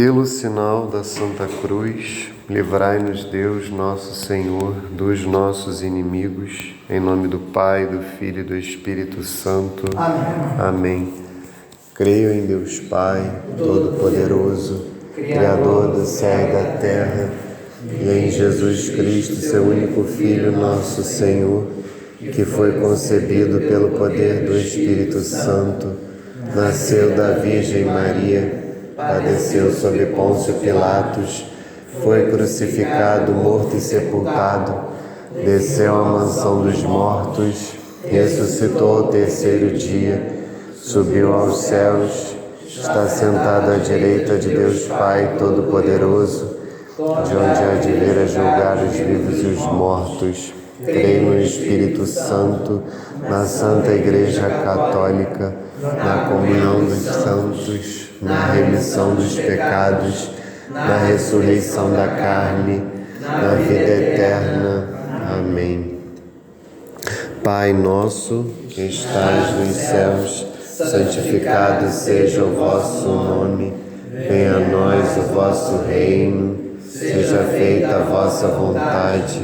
Pelo sinal da Santa Cruz, livrai-nos Deus, nosso Senhor, dos nossos inimigos, em nome do Pai, do Filho e do Espírito Santo. Amém. Amém. Creio em Deus Pai, Todo-Poderoso, Criador do céu e da terra, e em Jesus Cristo, seu único Filho, nosso Senhor, que foi concebido pelo poder do Espírito Santo, nasceu da Virgem Maria, padeceu sob Pôncio Pilatos, foi crucificado, morto e sepultado, desceu à mansão dos mortos, ressuscitou ao terceiro dia, subiu aos céus, está sentado à direita de Deus Pai Todo-Poderoso, de onde há de vir a julgar os vivos e os mortos. Creio no Espírito Santo, na Santa Igreja Católica, na comunhão dos santos, na remissão dos pecados, na ressurreição da carne, na vida eterna. Amém. Pai nosso, que estais nos céus, santificado seja o vosso nome, venha a nós o vosso reino, seja feita a vossa vontade,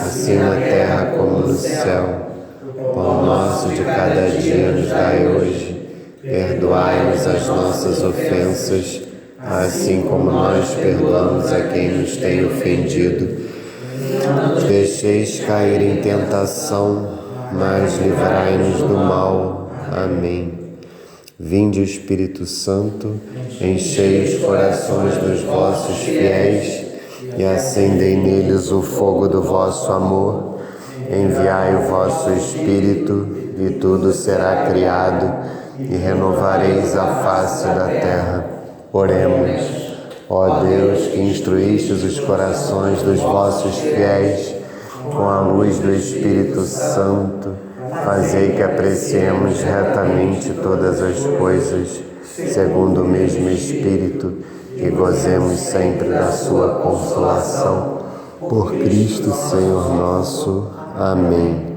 assim na terra como no céu. O pão nosso de cada dia nos dai hoje. Perdoai-nos as nossas ofensas, assim como nós perdoamos a quem nos tem ofendido. Deixeis cair em tentação, mas livrai-nos do mal. Amém. Vinde, Espírito Santo, enchei os corações dos vossos fiéis e acendei neles o fogo do vosso amor. Enviai o vosso Espírito e tudo será criado e renovareis a face da terra. Oremos. Ó Deus, que instruístes os corações dos vossos fiéis com a luz do Espírito Santo, fazei que apreciemos retamente todas as coisas, segundo o mesmo Espírito, e gozemos sempre da sua consolação. Por Cristo, Senhor nosso. Amém.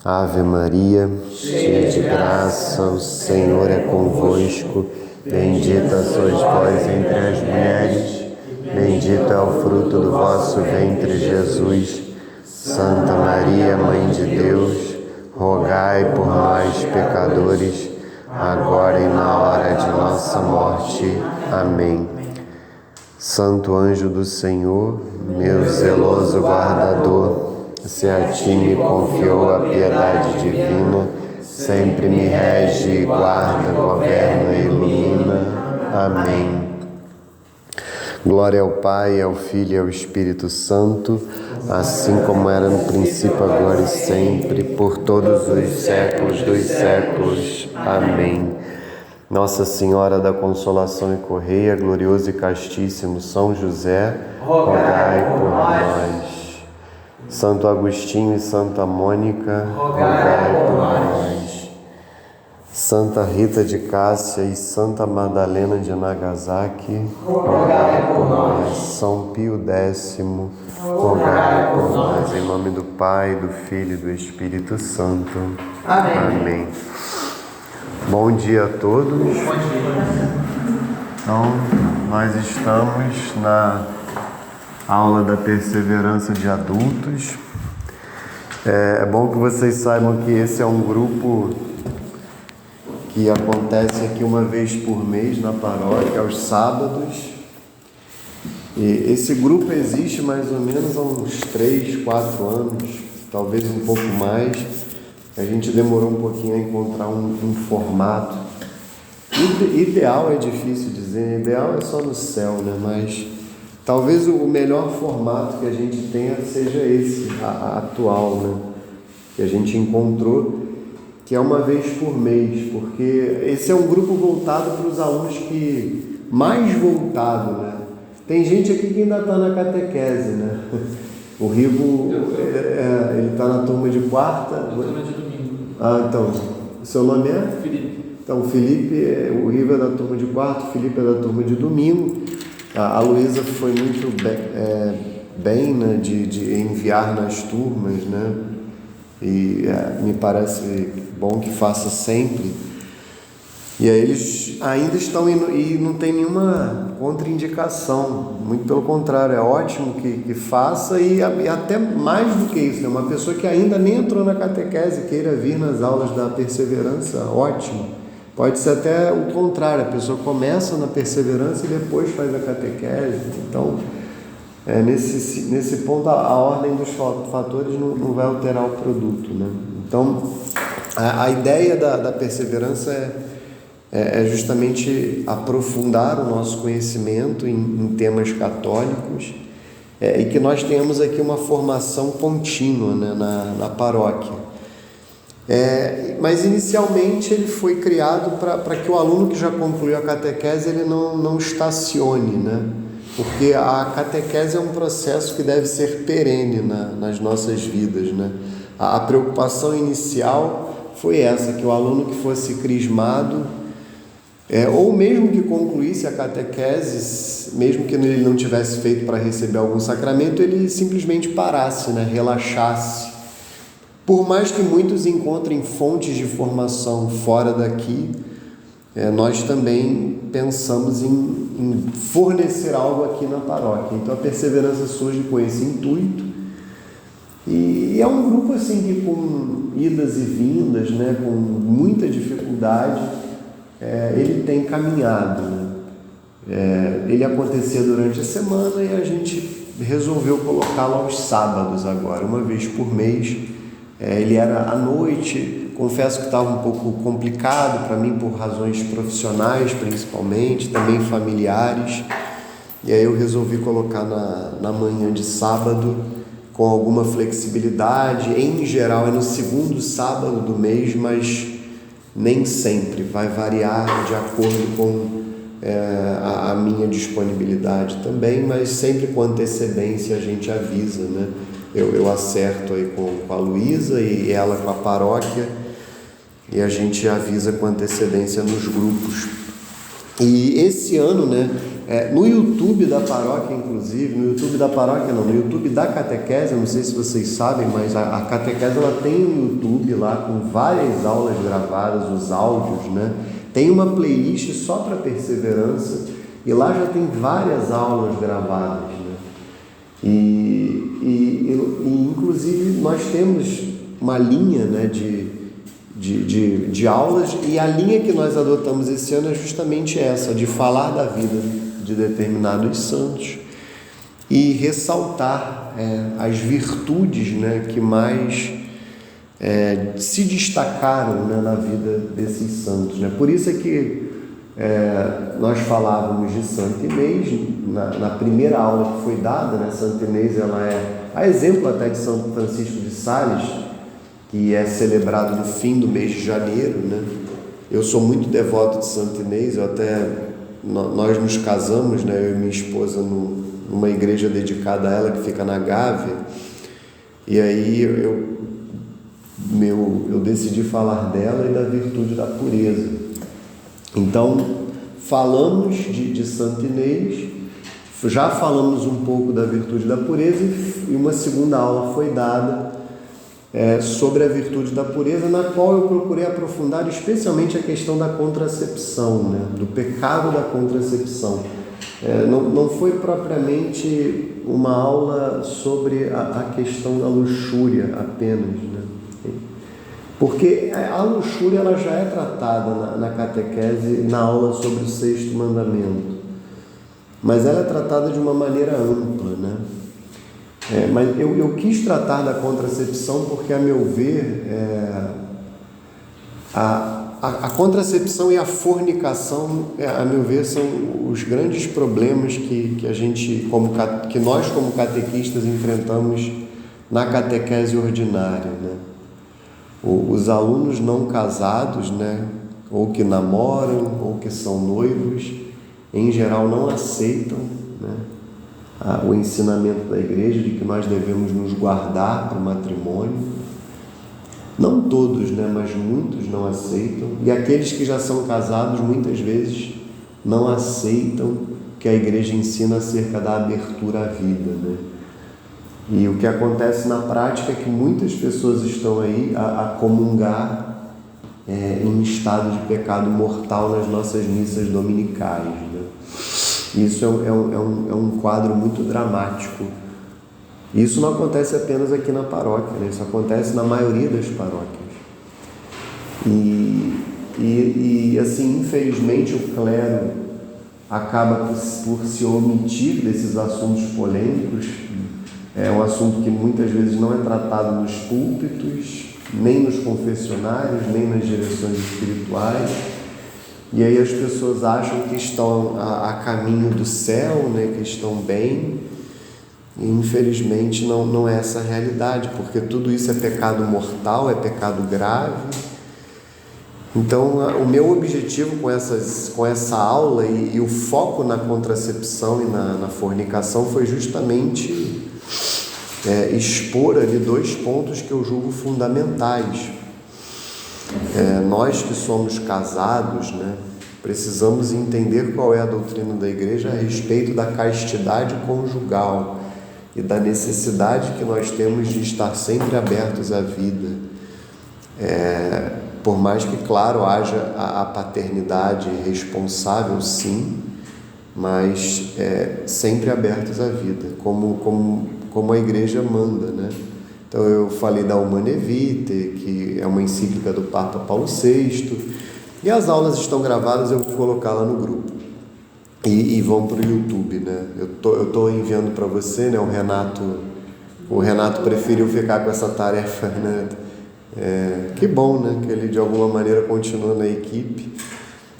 Ave Maria, cheia de graça, o Senhor é convosco. Bendita sois vós entre as mulheres, bendito é o fruto do vosso ventre, Jesus. Santa Maria, Mãe de Deus, rogai por nós, pecadores, agora e na hora de nossa morte. Amém. Santo anjo do Senhor, meu zeloso guardador, se a ti me confiou a piedade divina, sempre me rege e guarda, governa e ilumina. Amém. Glória ao Pai, ao Filho e ao Espírito Santo, assim como era no princípio, agora e sempre, por todos os séculos dos séculos. Amém. Nossa Senhora da Consolação e Correia, glorioso e castíssimo São José, rogai por nós. Santo Agostinho e Santa Mônica, rogai por nós. Santa Rita de Cássia e Santa Madalena de Nagasaki, rogai por nós. São Pio X, rogai por nós. Em nome do Pai, do Filho e do Espírito Santo. Amém. Amém. Bom dia a todos. Bom dia. Então, nós estamos na aula da perseverança de adultos. É bom que vocês saibam que esse é um grupo que acontece aqui uma vez por mês na paróquia, aos sábados. E esse grupo existe mais ou menos há uns 3, 4 anos, talvez um pouco mais. A gente demorou um pouquinho a encontrar um formato. Ideal é difícil dizer, ideal é só no céu, né? Mas talvez o melhor formato que a gente tenha seja esse, atual, né? Que a gente encontrou, que é uma vez por mês, porque esse é um grupo voltado para os alunos que... mais voltado, né? Tem gente aqui que ainda está na catequese, né? O Rivo, ele está na turma de quarta. Turma de domingo. Então, o seu nome é? Felipe. Então, o Felipe, o Rivo é da turma de quarta, o Felipe é da turma de domingo. A Luísa foi muito bem, né, de enviar nas turmas, né? E me parece bom que faça sempre. E aí eles ainda estão indo, e não tem nenhuma contraindicação, muito pelo contrário, é ótimo que faça, e até mais do que isso, né? Uma pessoa que ainda nem entrou na catequese queira vir nas aulas da perseverança, ótimo. Pode ser até o contrário, a pessoa começa na perseverança e depois faz a catequese. Então, nesse ponto, a ordem dos fatores não vai alterar o produto, né? Então, a ideia da perseverança é justamente aprofundar o nosso conhecimento em temas católicos, e que nós tenhamos aqui uma formação contínua, né, na paróquia. Mas inicialmente ele foi criado para que o aluno que já concluiu a catequese ele não estacione, né? Porque a catequese é um processo que deve ser perene nas nossas vidas, né? A preocupação inicial foi essa, que o aluno que fosse crismado, ou mesmo que concluísse a catequese, mesmo que ele não tivesse feito para receber algum sacramento, ele simplesmente parasse, né? Relaxasse. Por mais que muitos encontrem fontes de formação fora daqui, nós também pensamos em fornecer algo aqui na paróquia. Então a perseverança surge com esse intuito, e é um grupo assim que, com idas e vindas, né, com muita dificuldade, ele tem caminhado, né? Ele acontecia durante a semana e a gente resolveu colocá-lo aos sábados agora, uma vez por mês. Ele era à noite. Confesso que estava um pouco complicado para mim, por razões profissionais principalmente, também familiares, e aí eu resolvi colocar na manhã de sábado, com alguma flexibilidade. Em geral é no segundo sábado do mês, mas nem sempre, vai variar de acordo com a minha disponibilidade também, mas sempre com antecedência a gente avisa, né? Eu acerto aí com a Luísa e ela com a paróquia, e a gente avisa com antecedência nos grupos. E esse ano, né, no YouTube da paróquia, inclusive, no YouTube da catequese, eu não sei se vocês sabem, mas a catequese ela tem um YouTube lá com várias aulas gravadas, os áudios, né? Tem uma playlist só para perseverança, e lá já tem várias aulas gravadas, né? E inclusive nós temos uma linha, né, de aulas, e a linha que nós adotamos esse ano é justamente essa, de falar da vida de determinados santos e ressaltar as virtudes, né, que mais se destacaram, né, na vida desses santos, né? Por isso é que nós falávamos de Santa Inês na primeira aula que foi dada, né? Santa Inês, ela é a exemplo até de São Francisco de Sales, que é celebrado no fim do mês de janeiro, né? Eu sou muito devoto de Santa Inês, nós nos casamos, né, eu e minha esposa, numa igreja dedicada a ela, que fica na Gávea, e aí eu decidi falar dela e da virtude da pureza. Então, falamos de Santa Inês, já falamos um pouco da virtude da pureza, e uma segunda aula foi dada sobre a virtude da pureza, na qual eu procurei aprofundar especialmente a questão da contracepção, né? Do pecado da contracepção. Não foi propriamente uma aula sobre a questão da luxúria apenas, né? Porque a luxúria ela já é tratada na catequese, na aula sobre o sexto mandamento, mas ela é tratada de uma maneira ampla, né? Mas eu quis tratar da contracepção porque, a meu ver, a contracepção e a fornicação, a meu ver, são os grandes problemas que a gente, que nós como catequistas enfrentamos na catequese ordinária, né? Os alunos não casados, né, ou que namoram, ou que são noivos, em geral não aceitam, né, o ensinamento da igreja de que nós devemos nos guardar para o matrimônio. Não todos, né, mas muitos não aceitam, e aqueles que já são casados muitas vezes não aceitam que a igreja ensina acerca da abertura à vida, né? E o que acontece na prática é que muitas pessoas estão aí a comungar em estado de pecado mortal nas nossas missas dominicais, né? Isso é um quadro muito dramático. Isso não acontece apenas aqui na paróquia, né? Isso acontece na maioria das paróquias. E assim, infelizmente, o clero acaba por se omitir desses assuntos polêmicos. É um assunto que muitas vezes não é tratado nos púlpitos, nem nos confessionários, nem nas direções espirituais. E aí as pessoas acham que estão a caminho do céu, né? Que estão bem. E infelizmente não é essa a realidade, porque tudo isso é pecado mortal, é pecado grave. Então, o meu objetivo com essa aula e o foco na contracepção e na fornicação foi justamente expor ali 2 pontos que eu julgo fundamentais. Nós que somos casados, né, precisamos entender qual é a doutrina da Igreja a respeito da castidade conjugal e da necessidade que nós temos de estar sempre abertos à vida. Por mais que, claro, haja a paternidade responsável, sim, mas sempre abertos à vida, como a Igreja manda, né? Então eu falei da Humanae Vitae, que é uma encíclica do Papa Paulo VI, e as aulas estão gravadas, eu vou colocar lá no grupo e vão para o YouTube, né? Eu estou enviando para você, né? O Renato preferiu ficar com essa tarefa, né? Que bom, né? Que ele de alguma maneira continua na equipe.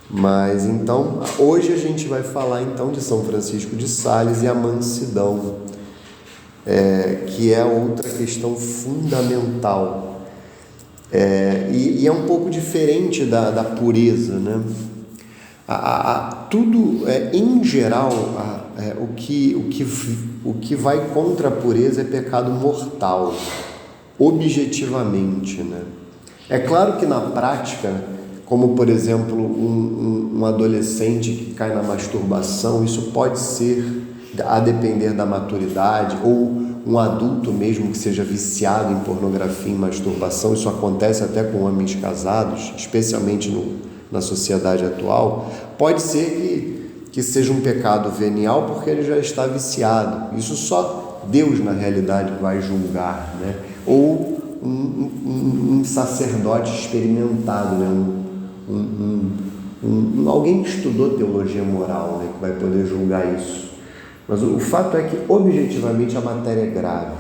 Mas então, hoje a gente vai falar então de São Francisco de Sales e a mansidão, que é outra questão fundamental. E é um pouco diferente da pureza, né? Tudo, em geral, o que vai contra a pureza é pecado mortal, objetivamente, né? É claro que na prática, como por exemplo um adolescente que cai na masturbação, isso pode ser, a depender da maturidade, ou um adulto mesmo que seja viciado em pornografia e masturbação, isso acontece até com homens casados, especialmente na sociedade atual, pode ser que seja um pecado venial porque ele já está viciado. Isso só Deus na realidade vai julgar, né? Ou um sacerdote experimentado, né? Alguém que estudou teologia moral, né? Que vai poder julgar isso. Mas o fato é que objetivamente a matéria é grave.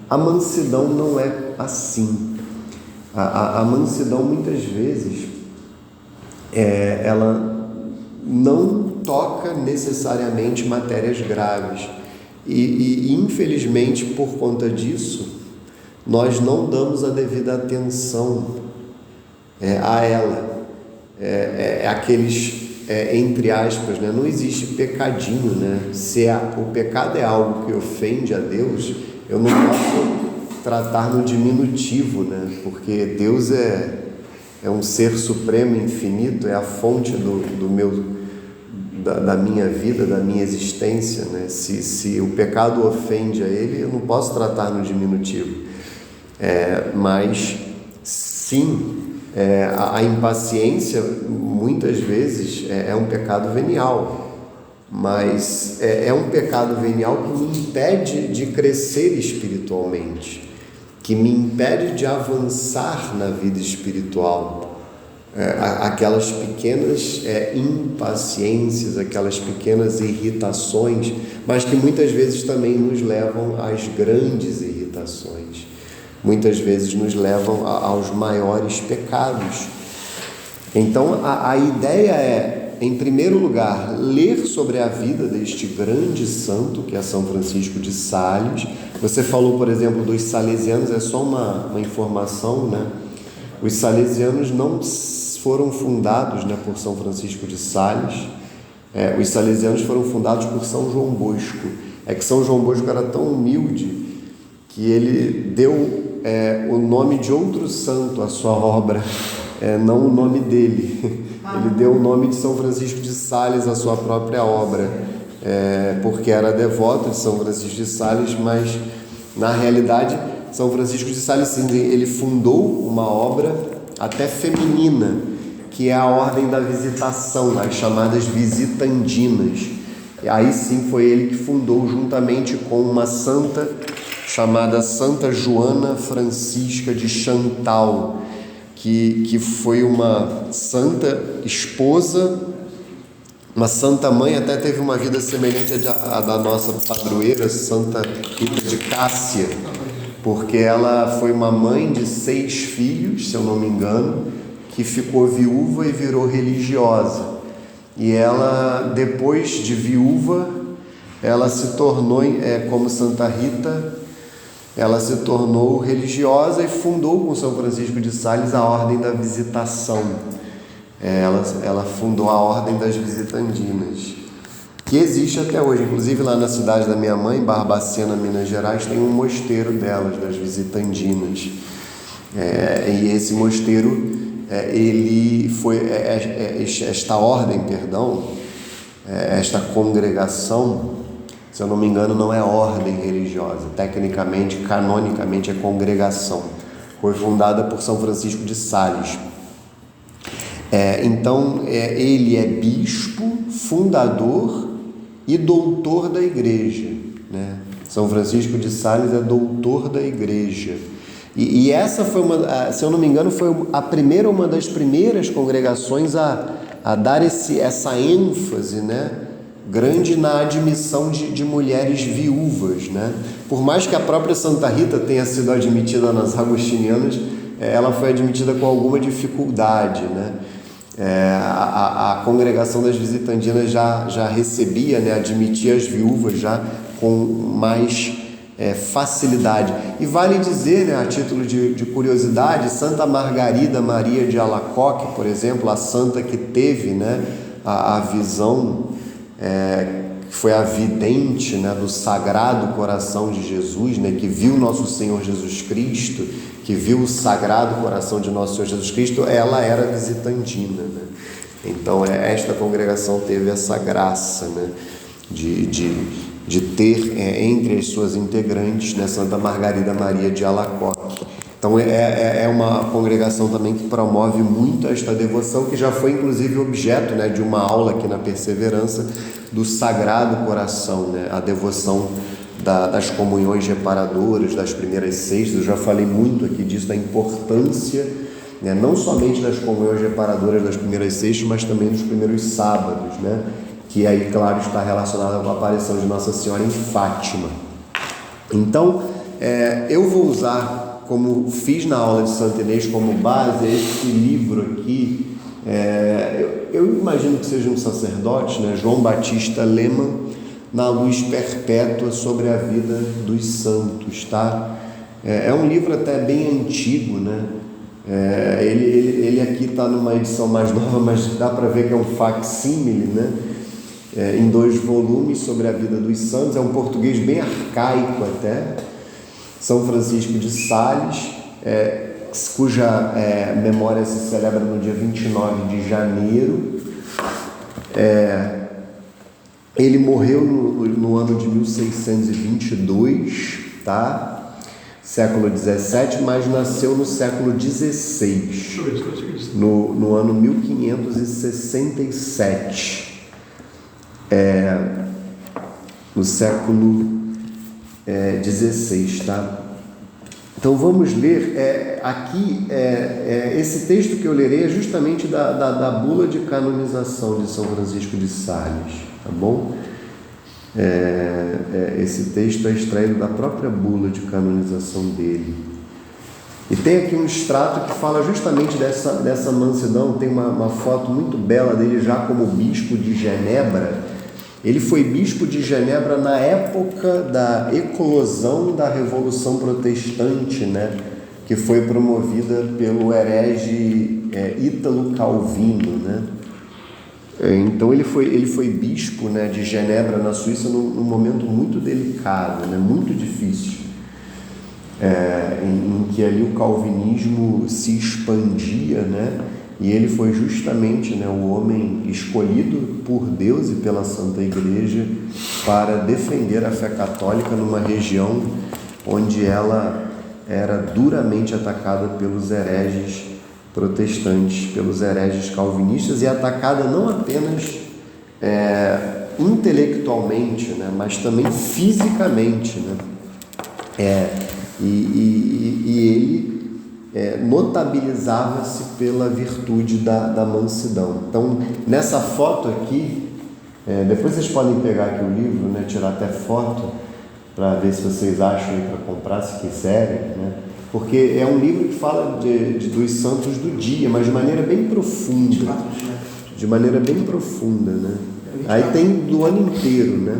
A mansidão não é assim. A mansidão muitas vezes ela não toca necessariamente matérias graves e infelizmente por conta disso nós não damos a devida atenção a ela. Aqueles entre aspas, né? Não existe pecadinho, né? Se o pecado é algo que ofende a Deus, eu não posso tratar no diminutivo, né? Porque Deus é um ser supremo, infinito, é a fonte da minha vida, da minha existência, né? Se o pecado ofende a Ele, eu não posso tratar no diminutivo. Mas sim, a impaciência muitas vezes é um pecado venial, mas é um pecado venial que me impede de crescer espiritualmente, que me impede de avançar na vida espiritual. Aquelas pequenas impaciências, aquelas pequenas irritações, mas que muitas vezes também nos levam às grandes irritações, muitas vezes nos levam aos maiores pecados. Então a ideia é, em primeiro lugar, ler sobre a vida deste grande santo que é São Francisco de Sales. Você falou, por exemplo, dos salesianos, é só uma informação, né? Os salesianos não foram fundados, né, por São Francisco de Sales. Os salesianos foram fundados por São João Bosco. É que São João Bosco era tão humilde que ele deu o nome de outro santo à sua obra, não o nome dele. Ele deu o nome de São Francisco de Sales à sua própria obra, porque era devoto de São Francisco de Sales, mas na realidade São Francisco de Sales, sim, ele fundou uma obra até feminina, que é a ordem da visitação, as chamadas visitandinas. E aí sim foi ele que fundou, juntamente com uma santa chamada Santa Joana Francisca de Chantal, que foi uma santa esposa, uma santa mãe, até teve uma vida semelhante à da nossa padroeira, Santa Rita de Cássia, porque ela foi uma mãe de 6 filhos, se eu não me engano, que ficou viúva e virou religiosa. E ela, depois de viúva, ela se tornou, como Santa Rita, ela se tornou religiosa e fundou com São Francisco de Sales a Ordem da Visitação. Ela fundou a Ordem das Visitandinas, que existe até hoje. Inclusive lá na cidade da minha mãe, Barbacena, Minas Gerais, tem um mosteiro delas, das Visitandinas. E esse mosteiro, ele foi, esta ordem, esta congregação, se eu não me engano, não é ordem religiosa, tecnicamente, canonicamente é congregação. Foi fundada por São Francisco de Sales. Então, ele é bispo, fundador e doutor da igreja, né? São Francisco de Sales é doutor da igreja. E essa foi se eu não me engano, foi uma das primeiras congregações a dar essa ênfase, né, grande na admissão de mulheres viúvas, né? Por mais que a própria Santa Rita tenha sido admitida nas agostinianas, ela foi admitida com alguma dificuldade, né? A congregação das Visitandinas já recebia, né, admitia as viúvas já com mais facilidade. E vale dizer, né, a título de curiosidade, Santa Margarida Maria de Alacoque, por exemplo, a santa que teve, né, a visão, que foi a vidente, né, do Sagrado Coração de Jesus, né, que viu nosso Senhor Jesus Cristo, que viu o Sagrado Coração de nosso Senhor Jesus Cristo, ela era visitandina, né? Então esta congregação teve essa graça, né, de ter entre as suas integrantes, né, Santa Margarida Maria de Alacoque. Então é uma congregação também que promove muito esta devoção, que já foi inclusive objeto, né, de uma aula aqui na Perseverança do Sagrado Coração, né, a devoção das comunhões reparadoras, das primeiras sextas. Eu já falei muito aqui disso, da importância, né, não somente das comunhões reparadoras das primeiras sextas, mas também dos primeiros sábados, né, que aí, claro, está relacionada com a aparição de Nossa Senhora em Fátima. Então, eu vou usar, como fiz na aula de Santa Inês, como base esse livro aqui. Eu imagino que seja um sacerdote, né, João Batista Lehmann, Na Luz Perpétua, sobre a vida dos santos, tá? É um livro até bem antigo, né? Ele aqui está numa edição mais nova, mas dá para ver que é um facsímile, né? Em 2 volumes, sobre a vida dos santos. É um português bem arcaico até. São Francisco de Sales, cuja memória se celebra no dia 29 de janeiro. Ele morreu no ano de 1622, tá? Século 17, mas nasceu no século 16, no ano 1567. No século 16, tá? Então vamos ler aqui, esse texto que eu lerei é justamente da bula de canonização de São Francisco de Sales, tá bom? Esse texto é extraído da própria bula de canonização dele. E tem aqui um extrato que fala justamente dessa mansidão. Tem uma foto muito bela dele já como bispo de Genebra. Ele foi bispo de Genebra na época da eclosão da Revolução Protestante, né, que foi promovida pelo herege Ítalo Calvino, né? Então ele foi bispo, né, de Genebra, na Suíça, num momento muito delicado, né, muito difícil, em que ali o calvinismo se expandia, né? E ele foi justamente, né, o homem escolhido por Deus e pela Santa Igreja para defender a fé católica numa região onde ela era duramente atacada pelos hereges protestantes, pelos hereges calvinistas, e atacada não apenas intelectualmente, né, mas também fisicamente, né? E ele notabilizava-se pela virtude da mansidão. Então, nessa foto aqui, depois vocês podem pegar aqui o livro, né, tirar até foto, para ver se vocês acham para comprar, se quiserem, né? Porque é um livro que fala dos santos do dia, mas de maneira bem profunda. De maneira bem profunda, né? Aí tem do ano inteiro, né?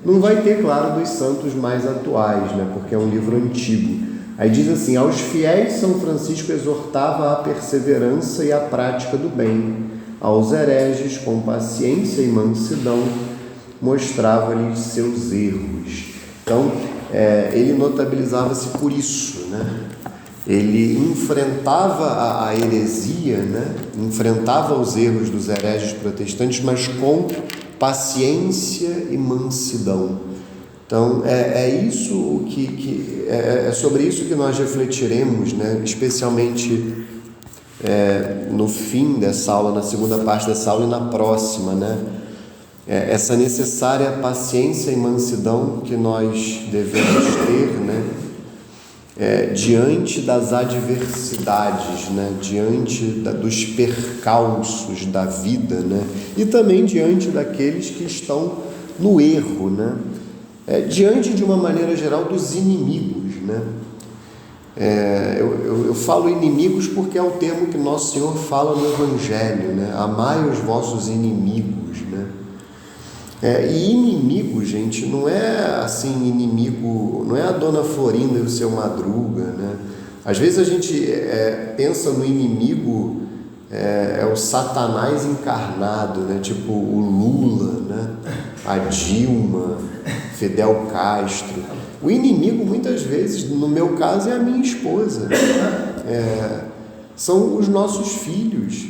Não vai ter, claro, dos santos mais atuais, né? Porque é um livro antigo. Aí diz assim: aos fiéis São Francisco exortava a perseverança e a prática do bem. Aos hereges, com paciência e mansidão, mostrava-lhes seus erros. Então, ele notabilizava-se por isso, né? Ele enfrentava a heresia, né? Enfrentava os erros dos hereges protestantes, mas com paciência e mansidão. Então, isso é sobre isso que nós refletiremos, né? Especialmente no fim dessa aula, na segunda parte dessa aula e na próxima, né? Essa necessária paciência e mansidão que nós devemos ter, né? Diante das adversidades, né? Diante dos percalços da vida, né? E também diante daqueles que estão no erro, né? Diante de uma maneira geral dos inimigos, né? Eu falo inimigos porque é o termo que Nosso Senhor fala no Evangelho, né? Amai os vossos inimigos, né? E inimigo, gente, não é assim, inimigo, não é a Dona Florinda e o seu Madruga, né? Às vezes a gente pensa no inimigo, o Satanás encarnado, né? Tipo o Lula, né? A Dilma, Fidel Castro. O inimigo, muitas vezes, no meu caso, é a minha esposa, são os nossos filhos.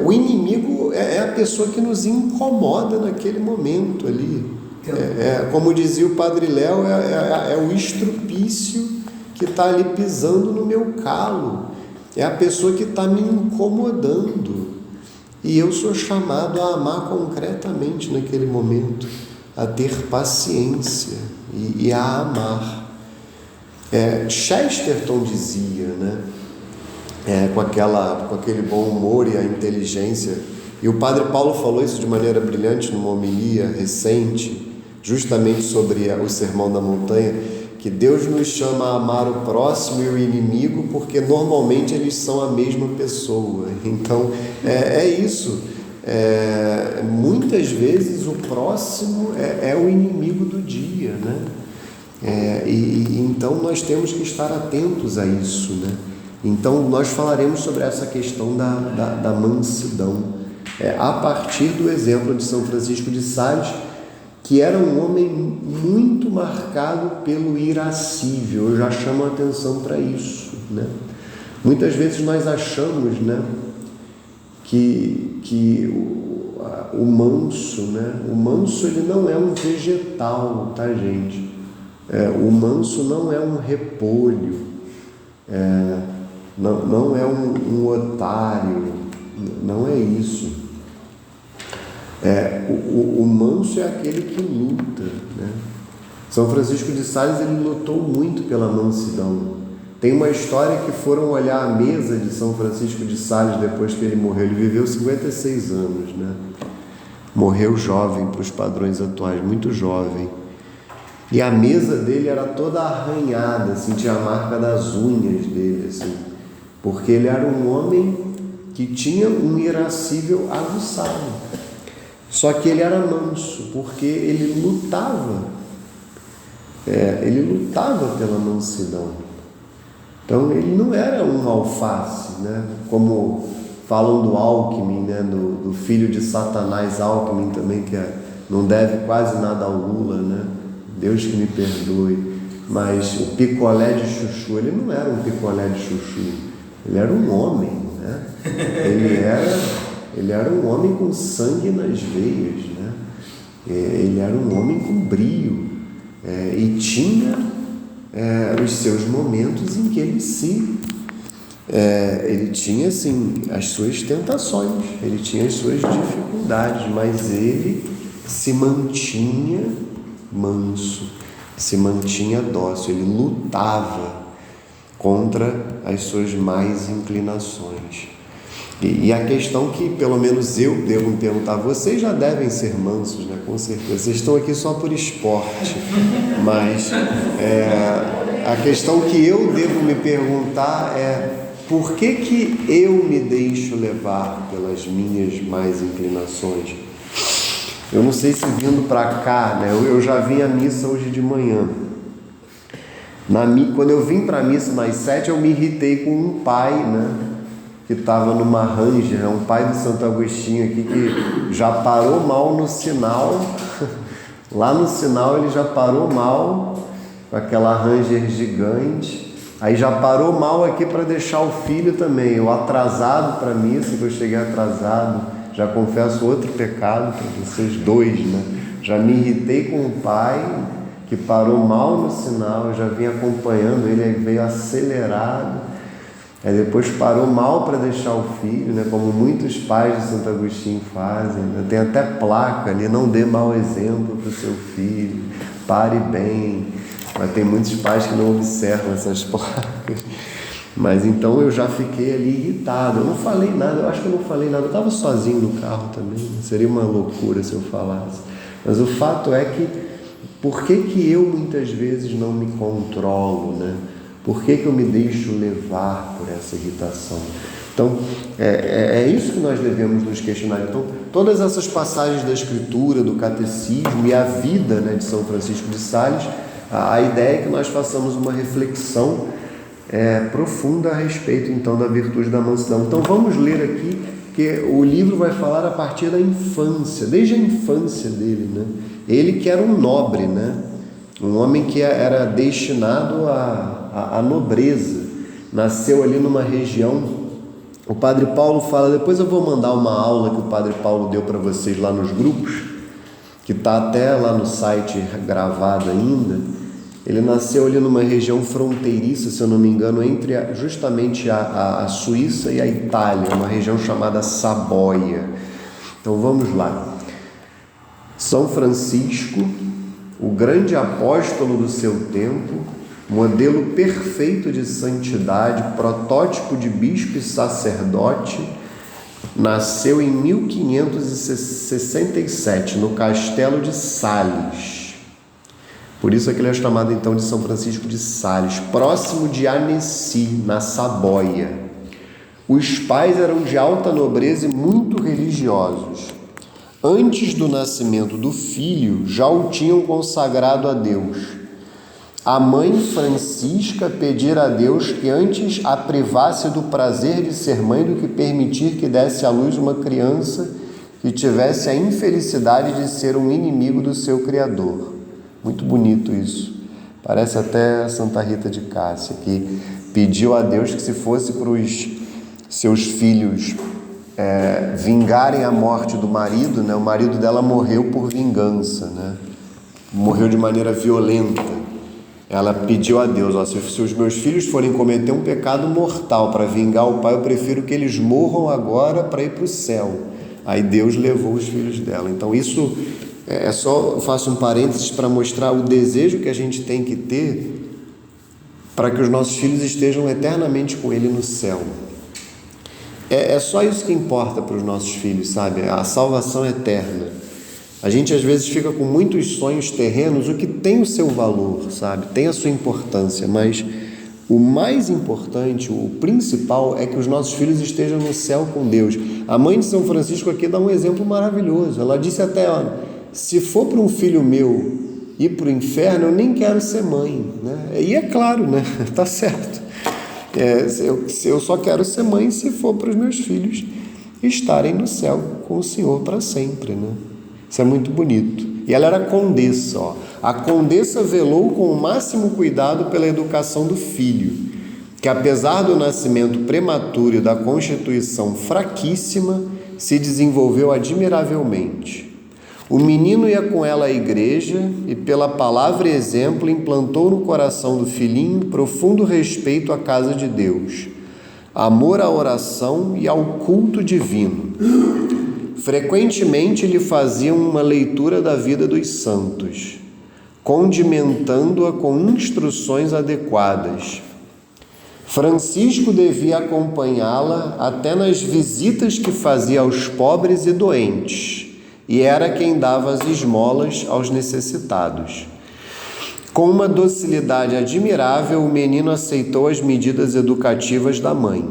O inimigo é a pessoa que nos incomoda naquele momento ali. Como dizia o Padre Léo, é o estrupício que está ali pisando no meu calo. É a pessoa que está me incomodando. E eu sou chamado a amar concretamente naquele momento, a ter paciência e a amar. Chesterton dizia, né? Com aquele bom humor e a inteligência, e o Padre Paulo falou isso de maneira brilhante numa homilia recente, justamente sobre o Sermão da Montanha, que Deus nos chama a amar o próximo e o inimigo, porque normalmente eles são a mesma pessoa. Então, isso. Muitas vezes o próximo é o inimigo do dia, né? Então nós temos que estar atentos a isso, né? Então nós falaremos sobre essa questão da mansidão, a partir do exemplo de São Francisco de Sales, que era um homem muito marcado pelo irascível. Eu já chamo a atenção para isso, né? Muitas vezes nós achamos, né, que o manso, né? O manso, ele não é um vegetal, tá, gente? O manso não é um repolho, não é um otário, não é isso. O manso é aquele que luta, né? São Francisco de Sales, ele lutou muito pela mansidão. Tem uma história que foram olhar a mesa de São Francisco de Sales depois que ele morreu. Ele viveu 56 anos, né? Morreu jovem para os padrões atuais, muito jovem. E a mesa dele era toda arranhada, assim, tinha a marca das unhas dele, assim, porque ele era um homem que tinha um irascível aguçado. Só que ele era manso, porque ele lutava pela mansidão. Então ele não era um alface, né? Como falam do Alckmin, né? Do filho de Satanás, Alckmin também, que não deve quase nada ao Lula, né? Deus que me perdoe. Mas o picolé de chuchu, ele não era um picolé de chuchu, ele era um homem, né? Ele era um homem com sangue nas veias, né? Ele era um homem com brio, e tinha os seus momentos em que ele se Ele tinha, assim, as suas tentações, ele tinha as suas dificuldades, mas ele se mantinha manso, se mantinha dócil, ele lutava contra as suas más inclinações. E a questão que, pelo menos eu devo me perguntar, vocês já devem ser mansos, né? Com certeza, vocês estão aqui só por esporte, mas a questão que eu devo me perguntar é: por que eu me deixo levar pelas minhas más inclinações? Eu não sei se vindo para cá, né? Eu já vim à missa hoje de manhã. Quando eu vim para a missa nas 7, eu me irritei com um pai, né? Que estava numa Ranger, um pai do Santo Agostinho aqui, que já parou mal no sinal. Lá no sinal ele já parou mal com aquela Ranger gigante. Aí já parou mal aqui para deixar o filho também. Eu atrasado para a missa, que eu cheguei atrasado. Já confesso outro pecado para vocês dois, né? Já me irritei com o pai que parou mal no sinal. Eu já vim acompanhando ele, aí veio acelerado. Aí depois parou mal para deixar o filho, né? Como muitos pais de Santo Agostinho fazem, né? Tem até placa ali: não dê mau exemplo para o seu filho, pare bem. Mas tem muitos pais que não observam essas placas. Mas então eu já fiquei ali irritado. Eu não falei nada, eu acho que eu não falei nada. Eu estava sozinho no carro também, né? Seria uma loucura se eu falasse. Mas o fato é que, por que eu muitas vezes não me controlo, né? Por que eu me deixo levar por essa irritação? Então, é isso que nós devemos nos questionar. Então, todas essas passagens da Escritura, do Catecismo e a vida, né, de São Francisco de Sales, a ideia é que nós façamos uma reflexão profunda a respeito, então, da virtude da mansidão. Então, vamos ler aqui, que o livro vai falar a partir da infância, desde a infância dele, né? Ele que era um nobre, né? Um homem que era destinado à nobreza, nasceu ali numa região. O Padre Paulo fala, depois eu vou mandar uma aula que o Padre Paulo deu para vocês lá nos grupos, que está até lá no site gravado ainda. Ele nasceu ali numa região fronteiriça, se eu não me engano, entre justamente a Suíça e a Itália, uma região chamada Saboia. Então vamos lá. São Francisco, o grande apóstolo do seu tempo, modelo perfeito de santidade, protótipo de bispo e sacerdote, nasceu em 1567, no castelo de Sales. Por isso é que ele é chamado então de São Francisco de Sales, próximo de Annecy, na Saboia. Os pais eram de alta nobreza e muito religiosos. Antes do nascimento do filho, já o tinham consagrado a Deus. A mãe Francisca pedira a Deus que antes a privasse do prazer de ser mãe do que permitir que desse à luz uma criança que tivesse a infelicidade de ser um inimigo do seu Criador. Muito bonito isso. Parece até Santa Rita de Cássia, que pediu a Deus que, se fosse para os seus filhos vingarem a morte do marido, né? O marido dela morreu por vingança, né? Morreu de maneira violenta. Ela pediu a Deus, se os meus filhos forem cometer um pecado mortal para vingar o pai, eu prefiro que eles morram agora para ir para o céu. Aí Deus levou os filhos dela. Então isso eu faço um parênteses para mostrar o desejo que a gente tem que ter para que os nossos filhos estejam eternamente com Ele no céu. É só isso que importa para os nossos filhos, sabe? A salvação eterna. A gente às vezes fica com muitos sonhos terrenos, o que tem o seu valor, sabe? Tem a sua importância, mas o mais importante, o principal, é que os nossos filhos estejam no céu com Deus. A mãe de São Francisco aqui dá um exemplo maravilhoso. Ela disse até, se for para um filho meu ir para o inferno, eu nem quero ser mãe, né? E é claro, né? Tá certo. Eu só quero ser mãe se for para os meus filhos estarem no céu com o Senhor para sempre, né? Isso é muito bonito. E ela era condessa, A condessa velou com o máximo cuidado pela educação do filho, que apesar do nascimento prematuro e da constituição fraquíssima, se desenvolveu admiravelmente. O menino ia com ela à igreja e, pela palavra e exemplo, implantou no coração do filhinho profundo respeito à casa de Deus. amor à oração e ao culto divino. Frequentemente lhe faziam uma leitura da vida dos santos, condimentando-a com instruções adequadas. Francisco devia acompanhá-la até nas visitas que fazia aos pobres e doentes, e era quem dava as esmolas aos necessitados. Com uma docilidade admirável, o menino aceitou as medidas educativas da mãe.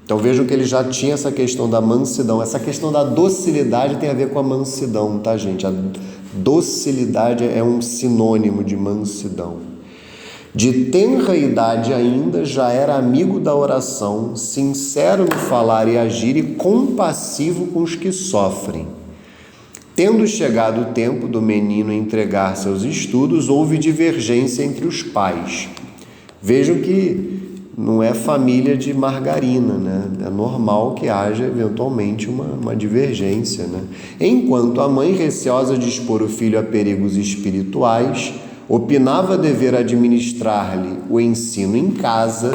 Então vejam que ele já tinha essa questão da mansidão. Essa questão da docilidade tem a ver com a mansidão, tá, gente? A docilidade é um sinônimo de mansidão. De tenra idade ainda, já era amigo da oração, sincero no falar e agir e compassivo com os que sofrem. Tendo chegado o tempo do menino entregar-se aos estudos, houve divergência entre os pais. Vejam que não é família de margarina, né? É normal que haja eventualmente uma divergência, né? Enquanto a mãe, receosa de expor o filho a perigos espirituais, opinava dever administrar-lhe o ensino em casa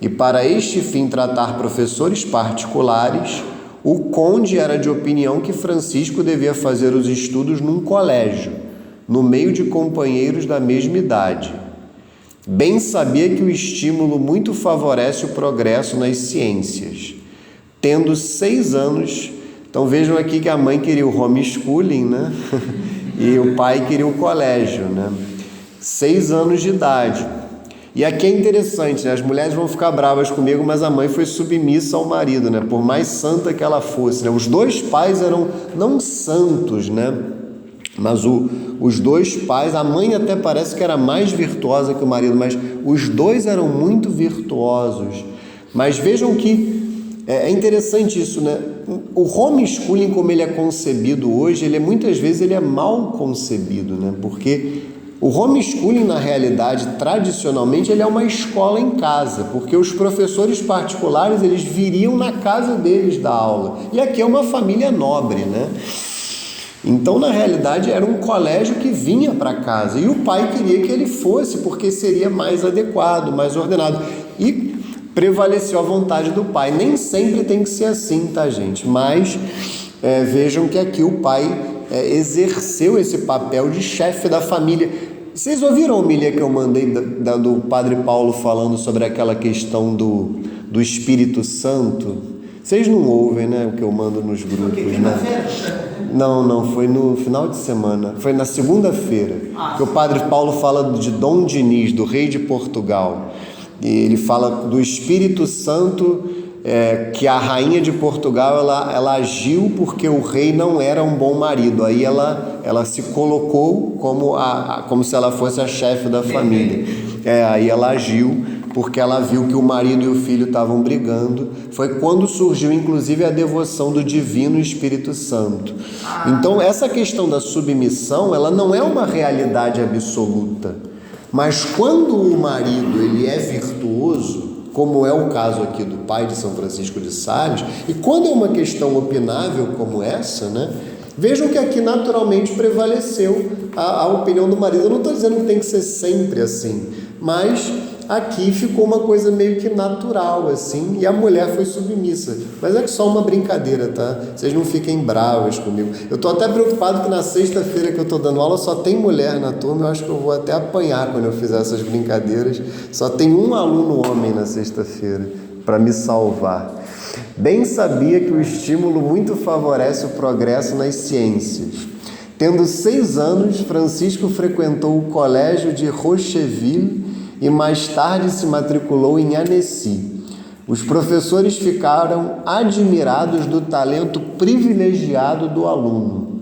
e para este fim tratar professores particulares, o conde era de opinião que Francisco devia fazer os estudos num colégio, no meio de companheiros da mesma idade. Bem sabia que o estímulo muito favorece o progresso nas ciências. Tendo 6 anos, então vejam aqui que a mãe queria o homeschooling, né? E o pai queria o colégio, né? 6 anos de idade. E aqui é interessante, né? As mulheres vão ficar bravas comigo, mas a mãe foi submissa ao marido, né? Por mais santa que ela fosse, né? Os dois pais eram não santos, né? Mas os dois pais, a mãe até parece que era mais virtuosa que o marido, mas os dois eram muito virtuosos. Mas vejam que é interessante isso, né? O homeschooling, como ele é concebido hoje, muitas vezes ele é mal concebido, né? Porque o homeschooling, na realidade, tradicionalmente, ele é uma escola em casa, porque os professores particulares, eles viriam na casa deles dar aula. E aqui é uma família nobre, né? Então, na realidade, era um colégio que vinha para casa. E o pai queria que ele fosse, porque seria mais adequado, mais ordenado. E prevaleceu a vontade do pai. Nem sempre tem que ser assim, tá, gente? Mas vejam que aqui o pai exerceu esse papel de chefe da família. Vocês ouviram a homilia que eu mandei do Padre Paulo falando sobre aquela questão do Espírito Santo? Vocês não ouvem, né, o que eu mando nos grupos, né? Não, foi no final de semana, foi na segunda-feira, que o Padre Paulo fala de Dom Dinis, do rei de Portugal, e ele fala do Espírito Santo, que a rainha de Portugal, ela agiu porque o rei não era um bom marido, aí ela se colocou como se ela fosse a chefe da família, aí ela agiu porque ela viu que o marido e o filho estavam brigando. Foi quando surgiu, inclusive, a devoção do Divino Espírito Santo. Então, essa questão da submissão, ela não é uma realidade absoluta. Mas quando o marido ele é virtuoso, como é o caso aqui do pai de São Francisco de Sales, e quando é uma questão opinável como essa, né? Vejam que aqui naturalmente prevaleceu a opinião do marido. Eu não estou dizendo que tem que ser sempre assim, mas aqui ficou uma coisa meio que natural, assim, e a mulher foi submissa. Mas é só uma brincadeira, tá? Vocês não fiquem bravas comigo. Eu estou até preocupado que na sexta-feira que eu estou dando aula só tem mulher na turma. Eu acho que eu vou até apanhar quando eu fizer essas brincadeiras. Só tem um aluno homem na sexta-feira para me salvar. Bem sabia que o estímulo muito favorece o progresso nas ciências. Tendo 6 anos, Francisco frequentou o colégio de Rocheville e mais tarde se matriculou em Annecy. Os professores ficaram admirados do talento privilegiado do aluno.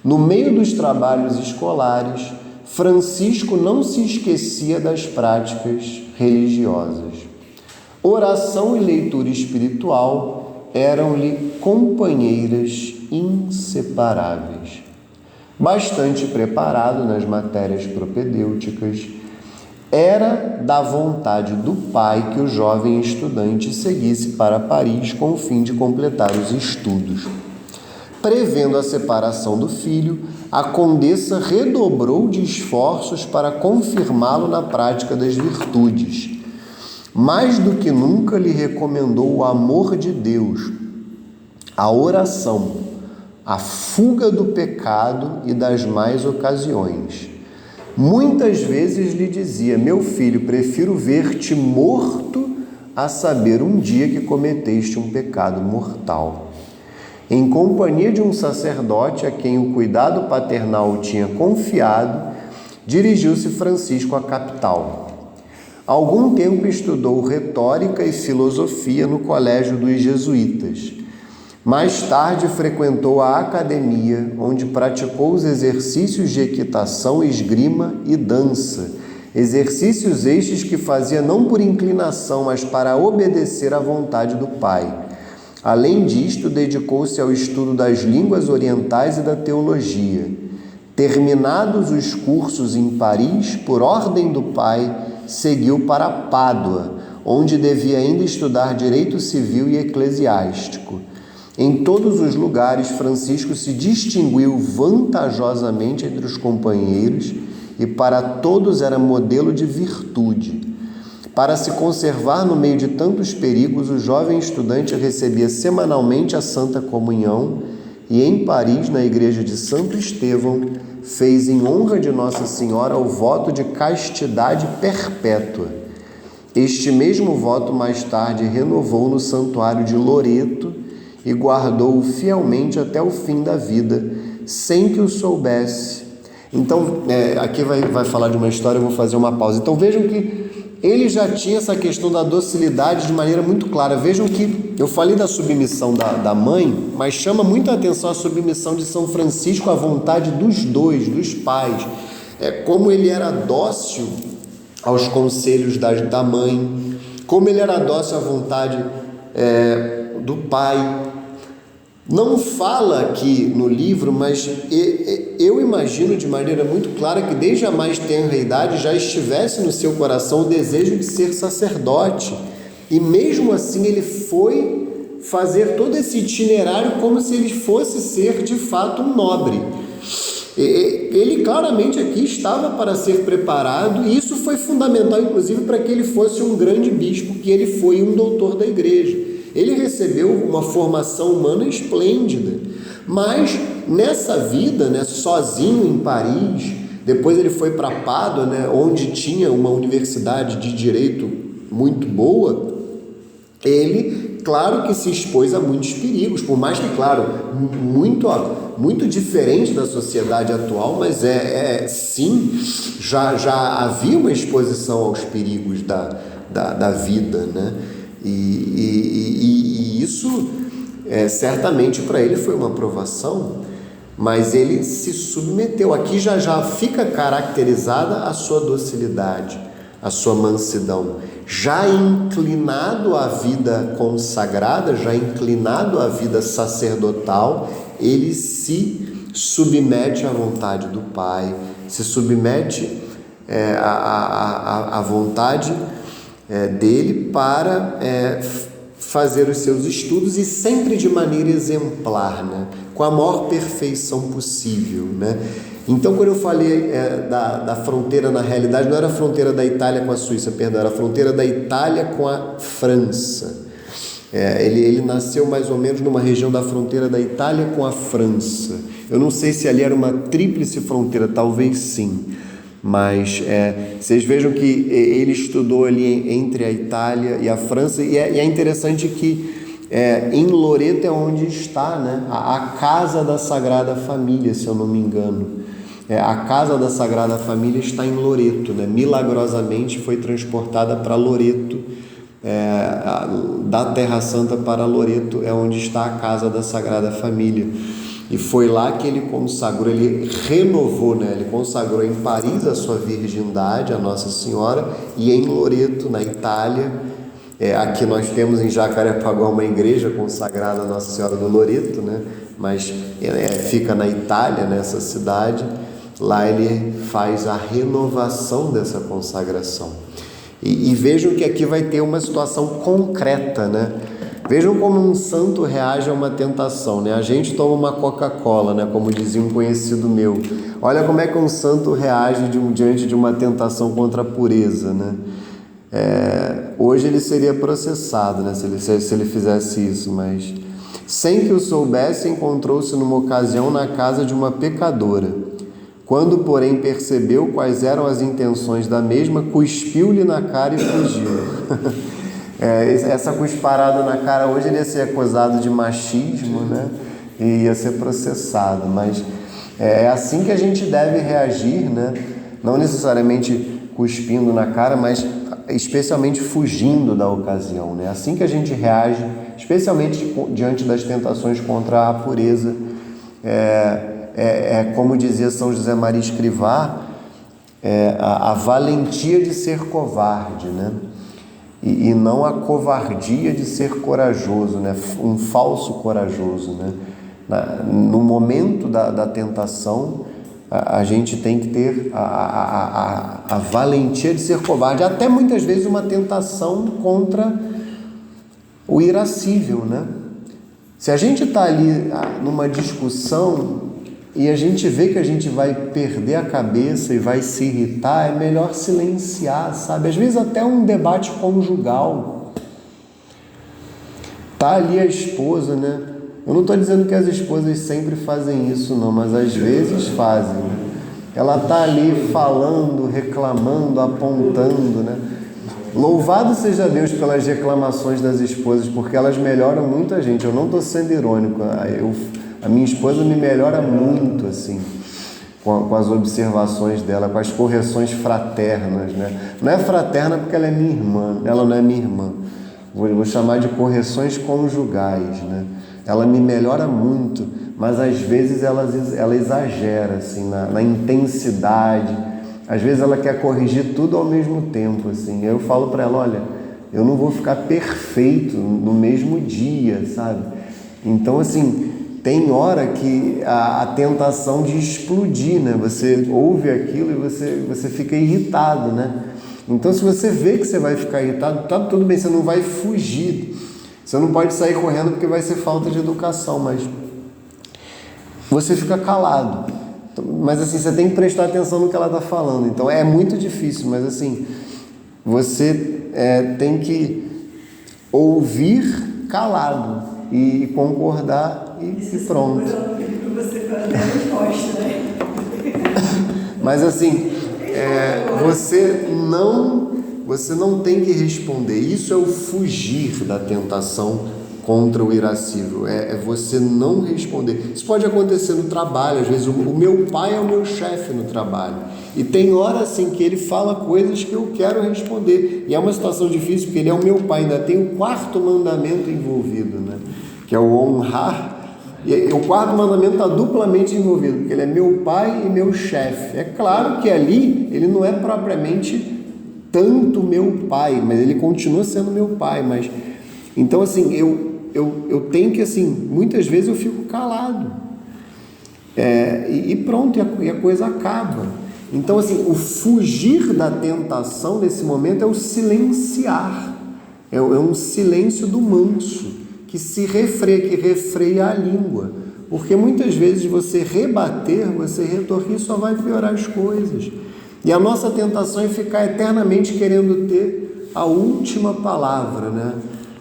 No meio dos trabalhos escolares, Francisco não se esquecia das práticas religiosas. Oração e leitura espiritual eram-lhe companheiras inseparáveis. Bastante preparado nas matérias propedêuticas, era da vontade do pai que o jovem estudante seguisse para Paris com o fim de completar os estudos. Prevendo a separação do filho, a condessa redobrou de esforços para confirmá-lo na prática das virtudes. mais do que nunca lhe recomendou o amor de Deus, a oração, a fuga do pecado e das más ocasiões. Muitas vezes lhe dizia: meu filho, prefiro ver-te morto a saber um dia que cometeste um pecado mortal. Em companhia de um sacerdote a quem o cuidado paternal tinha confiado, dirigiu-se Francisco à capital. Algum tempo estudou retórica e filosofia no colégio dos jesuítas. Mais tarde frequentou a academia, onde praticou os exercícios de equitação, esgrima e dança, exercícios estes que fazia não por inclinação, mas para obedecer à vontade do pai. Além disto, dedicou-se ao estudo das línguas orientais e da teologia. Terminados os cursos em Paris, por ordem do pai, seguiu para Pádua, onde devia ainda estudar direito civil e eclesiástico. Em todos os lugares, Francisco se distinguiu vantajosamente entre os companheiros e para todos era modelo de virtude. Para se conservar no meio de tantos perigos, o jovem estudante recebia semanalmente a Santa Comunhão e em Paris, na igreja de Santo Estevão, fez em honra de Nossa Senhora o voto de castidade perpétua. Este mesmo voto mais tarde renovou no santuário de Loreto e guardou-o fielmente até o fim da vida, sem que o soubesse. Então, aqui vai falar de uma história, eu vou fazer uma pausa. Então vejam que ele já tinha essa questão da docilidade de maneira muito clara. Vejam que eu falei da submissão da mãe, mas chama muito a atenção a submissão de São Francisco à vontade dos dois, dos pais. Como ele era dócil aos conselhos da mãe, como ele era dócil à vontade do pai. Não fala aqui no livro, mas eu imagino de maneira muito clara que desde a mais tenra idade já estivesse no seu coração o desejo de ser sacerdote. E mesmo assim ele foi fazer todo esse itinerário como se ele fosse ser de fato um nobre. Ele claramente aqui estava para ser preparado, e isso foi fundamental inclusive para que ele fosse um grande bispo, que ele foi um doutor da igreja. Ele recebeu uma formação humana esplêndida, mas nessa vida, sozinho em Paris, depois ele foi para Pádua, onde tinha uma universidade de direito muito boa. Ele, claro que se expôs a muitos perigos, por mais que, claro, muito diferente da sociedade atual, mas sim, já havia uma exposição aos perigos da vida, E isso certamente para ele foi uma provação, mas ele se submeteu. Aqui já fica caracterizada a sua docilidade, a sua mansidão. Já inclinado à vida consagrada, já inclinado à vida sacerdotal, ele se submete à vontade do Pai, se submete à vontade dele para fazer os seus estudos, e sempre de maneira exemplar, com a maior perfeição possível. Então, quando eu falei da fronteira, na realidade, não era a fronteira da Itália com a Suíça, perdão, era a fronteira da Itália com a França. Ele nasceu mais ou menos numa região da fronteira da Itália com a França. Eu não sei se ali era uma tríplice fronteira, talvez sim. Mas vocês vejam que ele estudou ali entre a Itália e a França, e é interessante que em Loreto é onde está a Casa da Sagrada Família, se eu não me engano. A Casa da Sagrada Família está em Loreto, milagrosamente foi transportada para Loreto, da Terra Santa para Loreto é onde está a Casa da Sagrada Família. E foi lá que ele consagrou, ele renovou, ele consagrou em Paris a sua virgindade, a Nossa Senhora, e em Loreto, na Itália. Aqui nós temos em Jacarepaguá uma igreja consagrada a Nossa Senhora do Loreto, mas fica na Itália, nessa cidade. Lá ele faz a renovação dessa consagração. E vejam que aqui vai ter uma situação concreta, Vejam como um santo reage a uma tentação, A gente toma uma Coca-Cola, como dizia um conhecido meu. Olha como é que um santo reage diante de uma tentação contra a pureza, Hoje ele seria processado, né, se ele fizesse isso, mas sem que o soubesse, encontrou-se numa ocasião na casa de uma pecadora. Quando, porém, percebeu quais eram as intenções da mesma, cuspiu-lhe na cara e fugiu. Essa cusparada na cara hoje ele ia ser acusado de machismo, né? E ia ser processado, mas é assim que a gente deve reagir, né? Não necessariamente cuspindo na cara, mas especialmente fugindo da ocasião, né? Assim que a gente reage, especialmente diante das tentações contra a pureza. Como dizia São José Maria Escrivá, a valentia de ser covarde, né? E não a covardia de ser corajoso, né? Um falso corajoso, né? No momento da tentação, a gente tem que ter a valentia de ser covarde, até muitas vezes uma tentação contra o irascível, né? Se a gente está ali numa discussão e a gente vê que a gente vai perder a cabeça e vai se irritar, é melhor silenciar, sabe? Às vezes até um debate conjugal. Tá ali a esposa, né? Eu não estou dizendo que as esposas sempre fazem isso, não, mas às vezes fazem. Ela está ali falando, reclamando, apontando, né? Louvado seja Deus pelas reclamações das esposas, porque elas melhoram muito a gente. Eu não estou sendo irônico. A minha esposa me melhora muito, assim, com as observações dela, com as correções fraternas, né? Não é fraterna porque ela é minha irmã, ela não é minha irmã. Vou chamar de correções conjugais, né? Ela me melhora muito, mas às vezes ela exagera assim, na intensidade. Às vezes ela quer corrigir tudo ao mesmo tempo. Assim. Eu falo para ela, olha, eu não vou ficar perfeito no mesmo dia, sabe? Então, assim, tem hora que a tentação de explodir, né? Você ouve aquilo e você fica irritado, né? Então, se você vê que você vai ficar irritado, tá tudo bem, você não vai fugir. Você não pode sair correndo porque vai ser falta de educação, mas você fica calado. Mas assim, você tem que prestar atenção no que ela está falando. Então é muito difícil, mas assim, você tem que ouvir calado e concordar e pronto. Você fazer a resposta, né? Mas assim, você não tem que responder. Isso é o fugir da tentação contra o irascível. É você não responder. Isso pode acontecer no trabalho. Às vezes o meu pai é o meu chefe no trabalho. E tem hora assim que ele fala coisas que eu quero responder. E é uma situação difícil porque ele é o meu pai. Ainda tem o quarto mandamento envolvido, né? Que é o honrar. E o quarto mandamento está duplamente envolvido, porque ele é meu pai e meu chefe. É claro que ali ele não é propriamente tanto meu pai, mas ele continua sendo meu pai. Mas então assim, eu tenho que assim, muitas vezes eu fico calado e pronto, e a coisa acaba. Então assim, o fugir da tentação nesse momento é o silenciar, é um silêncio do manso, que refreia a língua, porque muitas vezes você rebater, você retorquir, só vai piorar as coisas. E a nossa tentação é ficar eternamente querendo ter a última palavra, né?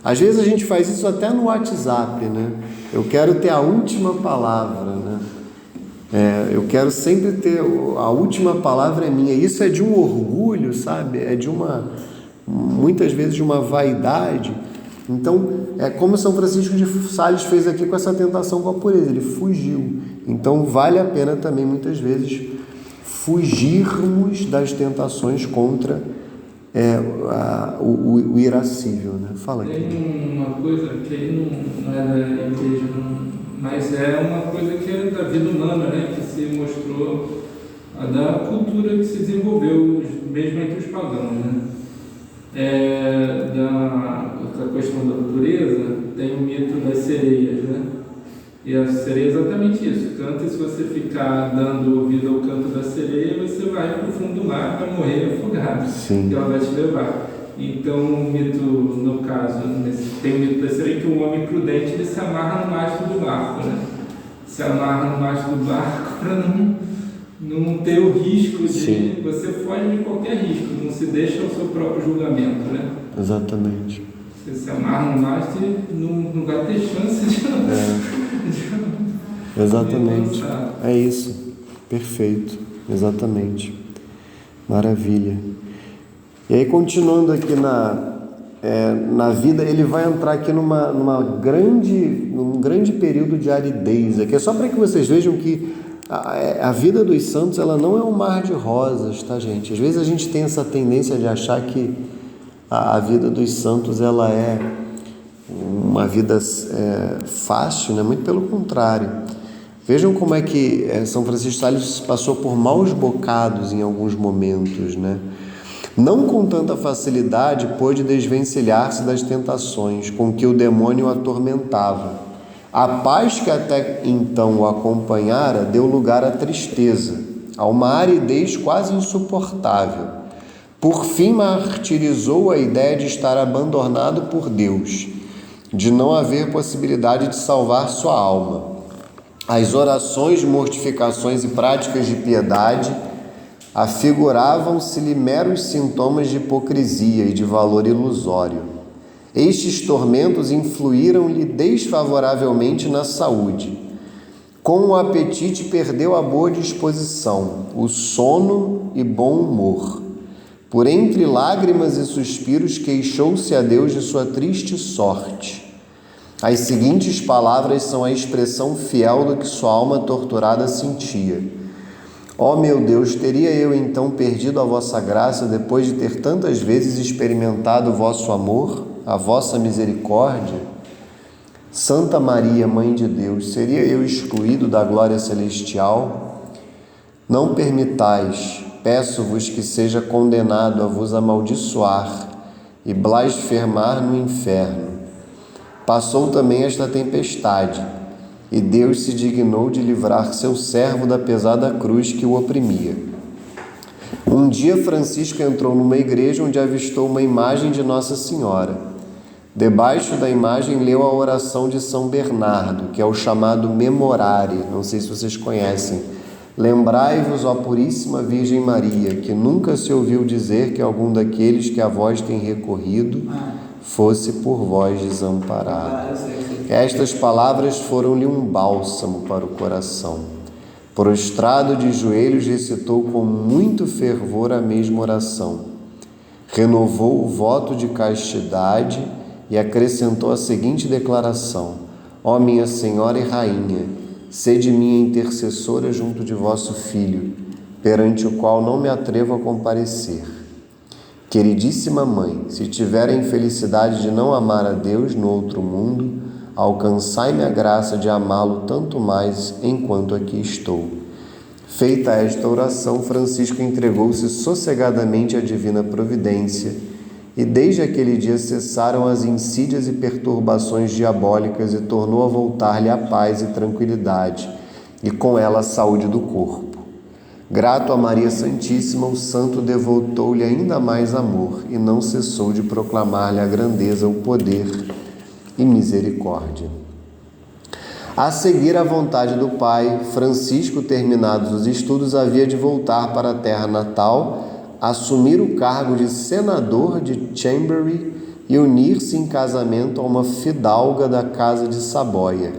Às vezes a gente faz isso até no WhatsApp, né? Eu quero ter a última palavra, né? Eu quero sempre ter a última palavra é minha. Isso é de um orgulho, sabe? Muitas vezes de uma vaidade. Então, é como São Francisco de Sales fez aqui com essa tentação com a pureza, ele fugiu. Então, vale a pena também, muitas vezes, fugirmos das tentações contra o irascível, né? Fala aqui. Tem uma coisa que aí não é da igreja, mas é uma coisa que é da vida humana, né? Que se mostrou da cultura que se desenvolveu, mesmo entre os pagãos, né? Da questão da pureza, tem o mito das sereias, né? E a sereia é exatamente isso. Canta, e se você ficar dando ouvido ao canto da sereia, você vai para o fundo do mar, vai morrer afogado. Sim. E ela vai te levar. Então, o mito, no caso, tem o mito da sereia que o homem prudente ele se amarra no mastro do barco, né? Se amarra no mastro do barco para não ter o risco de... Sim. Você foge de qualquer risco, não se deixa ao seu próprio julgamento, né? Exatamente. Você se amarra no mastro e não vai ter chance de... Exatamente. de avançar. É isso. Perfeito. Exatamente. Maravilha. E aí, continuando aqui na vida, ele vai entrar aqui num grande período de aridez. Aqui é só para que vocês vejam que a vida dos santos, ela não é um mar de rosas, tá, gente? Às vezes a gente tem essa tendência de achar que a vida dos santos, ela é uma vida fácil, né? Muito pelo contrário. Vejam como é que São Francisco de Sales passou por maus bocados em alguns momentos, né? Não com tanta facilidade pôde desvencilhar-se das tentações com que o demônio o atormentava. A paz que até então o acompanhara deu lugar à tristeza, a uma aridez quase insuportável. Por fim, martirizou a ideia de estar abandonado por Deus, de não haver possibilidade de salvar sua alma. As orações, mortificações e práticas de piedade afiguravam-se-lhe meros sintomas de hipocrisia e de valor ilusório. Estes tormentos influíram-lhe desfavoravelmente na saúde. Com o apetite perdeu a boa disposição, o sono e bom humor. Por entre lágrimas e suspiros queixou-se a Deus de sua triste sorte. As seguintes palavras são a expressão fiel do que sua alma torturada sentia. Ó meu Deus, teria eu então perdido a vossa graça depois de ter tantas vezes experimentado o vosso amor, a vossa misericórdia? Santa Maria, Mãe de Deus, seria eu excluído da glória celestial? Não permitais, peço-vos, que seja condenado a vos amaldiçoar e blasfemar no inferno. Passou também esta tempestade, e Deus se dignou de livrar seu servo da pesada cruz que o oprimia. Um dia Francisco entrou numa igreja onde avistou uma imagem de Nossa Senhora. Debaixo da imagem leu a oração de São Bernardo, que é o chamado Memorare, não sei se vocês conhecem. Lembrai-vos, ó Puríssima Virgem Maria, que nunca se ouviu dizer que algum daqueles que a vós tem recorrido fosse por vós desamparado. Estas palavras foram-lhe um bálsamo para o coração. Prostrado de joelhos, recitou com muito fervor a mesma oração. Renovou o voto de castidade e acrescentou a seguinte declaração: ó minha Senhora e Rainha, sede minha intercessora junto de vosso Filho, perante o qual não me atrevo a comparecer. Queridíssima Mãe, se tiver a infelicidade de não amar a Deus no outro mundo, alcançai-me a graça de amá-lo tanto mais enquanto aqui estou. Feita esta oração, Francisco entregou-se sossegadamente à divina providência, e desde aquele dia cessaram as insídias e perturbações diabólicas e tornou a voltar-lhe a paz e tranquilidade, e com ela a saúde do corpo. Grato a Maria Santíssima, o santo devotou-lhe ainda mais amor e não cessou de proclamar-lhe a grandeza, o poder e misericórdia. A seguir a vontade do Pai, Francisco, terminados os estudos, havia de voltar para a terra natal, assumir o cargo de senador de Chambéry e unir-se em casamento a uma fidalga da casa de Saboia.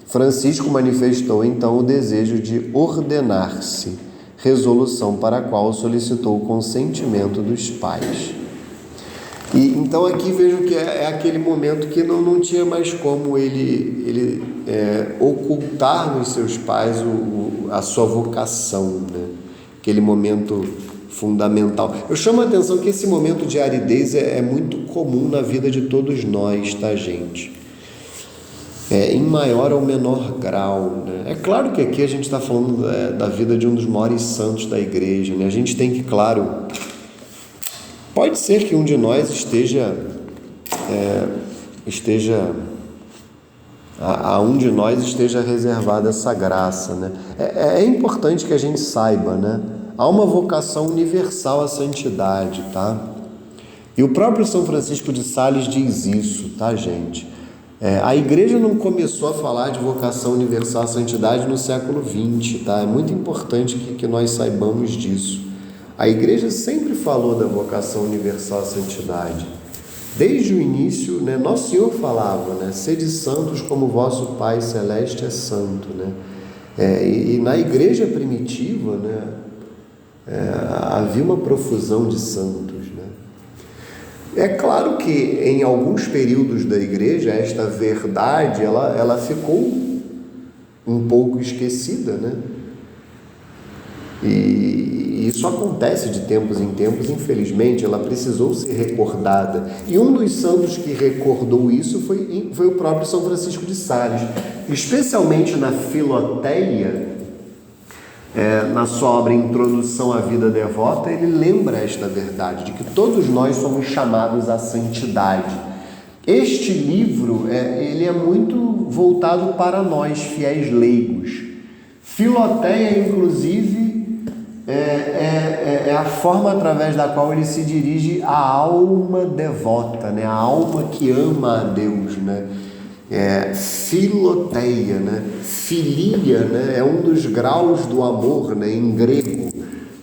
Francisco manifestou então o desejo de ordenar-se, resolução para a qual solicitou o consentimento dos pais. E então aqui vejo que é aquele momento que não tinha mais como ele ocultar nos seus pais a sua vocação, né? Aquele momento fundamental. Eu chamo a atenção que esse momento de aridez é muito comum na vida de todos nós, tá, gente? Em maior ou menor grau, né? É claro que aqui a gente está falando da vida de um dos maiores santos da igreja, né? A gente tem que, claro, pode ser que um de nós a um de nós esteja reservada essa graça, né? É importante que a gente saiba, né? Há uma vocação universal à santidade, tá? E o próprio São Francisco de Sales diz isso, tá, gente? A igreja não começou a falar de vocação universal à santidade no século XX, tá? É muito importante que nós saibamos disso. A igreja sempre falou da vocação universal à santidade. Desde o início, né, Nosso Senhor falava, né, sede santos como vosso Pai Celeste é santo, né? E na igreja primitiva, né, havia uma profusão de santos, né? É claro que em alguns períodos da igreja esta verdade ela ficou um pouco esquecida, né? E isso acontece de tempos em tempos, infelizmente, ela precisou ser recordada. E um dos santos que recordou isso foi o próprio São Francisco de Sales, especialmente na Filoteia, na sua obra Introdução à Vida Devota, ele lembra esta verdade, de que todos nós somos chamados à santidade. Este livro, ele é muito voltado para nós, fiéis leigos. Filoteia, inclusive, é a forma através da qual ele se dirige à alma devota, né? A alma que ama a Deus, né? Filoteia, né? Filia, né? É um dos graus do amor, né? Em grego,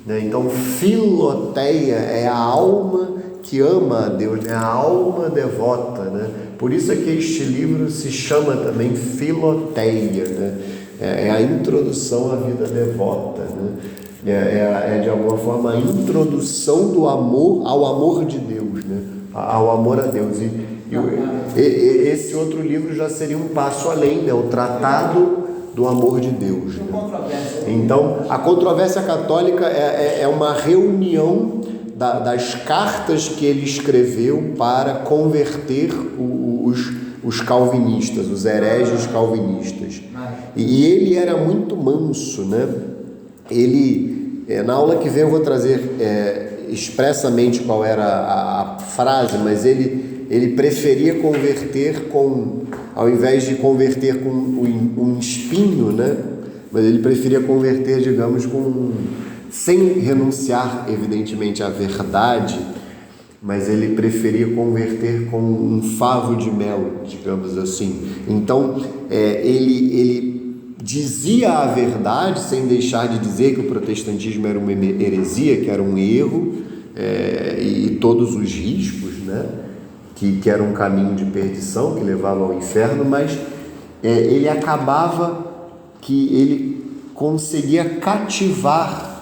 né? Então, filoteia é a alma que ama a Deus, né? A alma devota, né? Por isso é que este livro se chama também Filoteia, né? É a introdução à vida devota, né? De alguma forma a introdução do amor ao amor de Deus, né? Ao amor a Deus. Esse outro livro já seria um passo além, né? O Tratado do Amor de Deus, né? Então, a controvérsia católica é uma reunião das cartas que ele escreveu para converter os calvinistas, os hereges calvinistas. E ele era muito manso, né? Ele, na aula que vem eu vou trazer expressamente qual era a frase, mas ele preferia converter ao invés de converter com um espinho, né? Mas ele preferia converter, digamos, sem renunciar, evidentemente, à verdade, mas ele preferia converter com um favo de mel, digamos assim. Então, ele dizia a verdade sem deixar de dizer que o protestantismo era uma heresia, que era um erro, e todos os riscos, né? Que era um caminho de perdição que levava ao inferno, mas ele conseguia cativar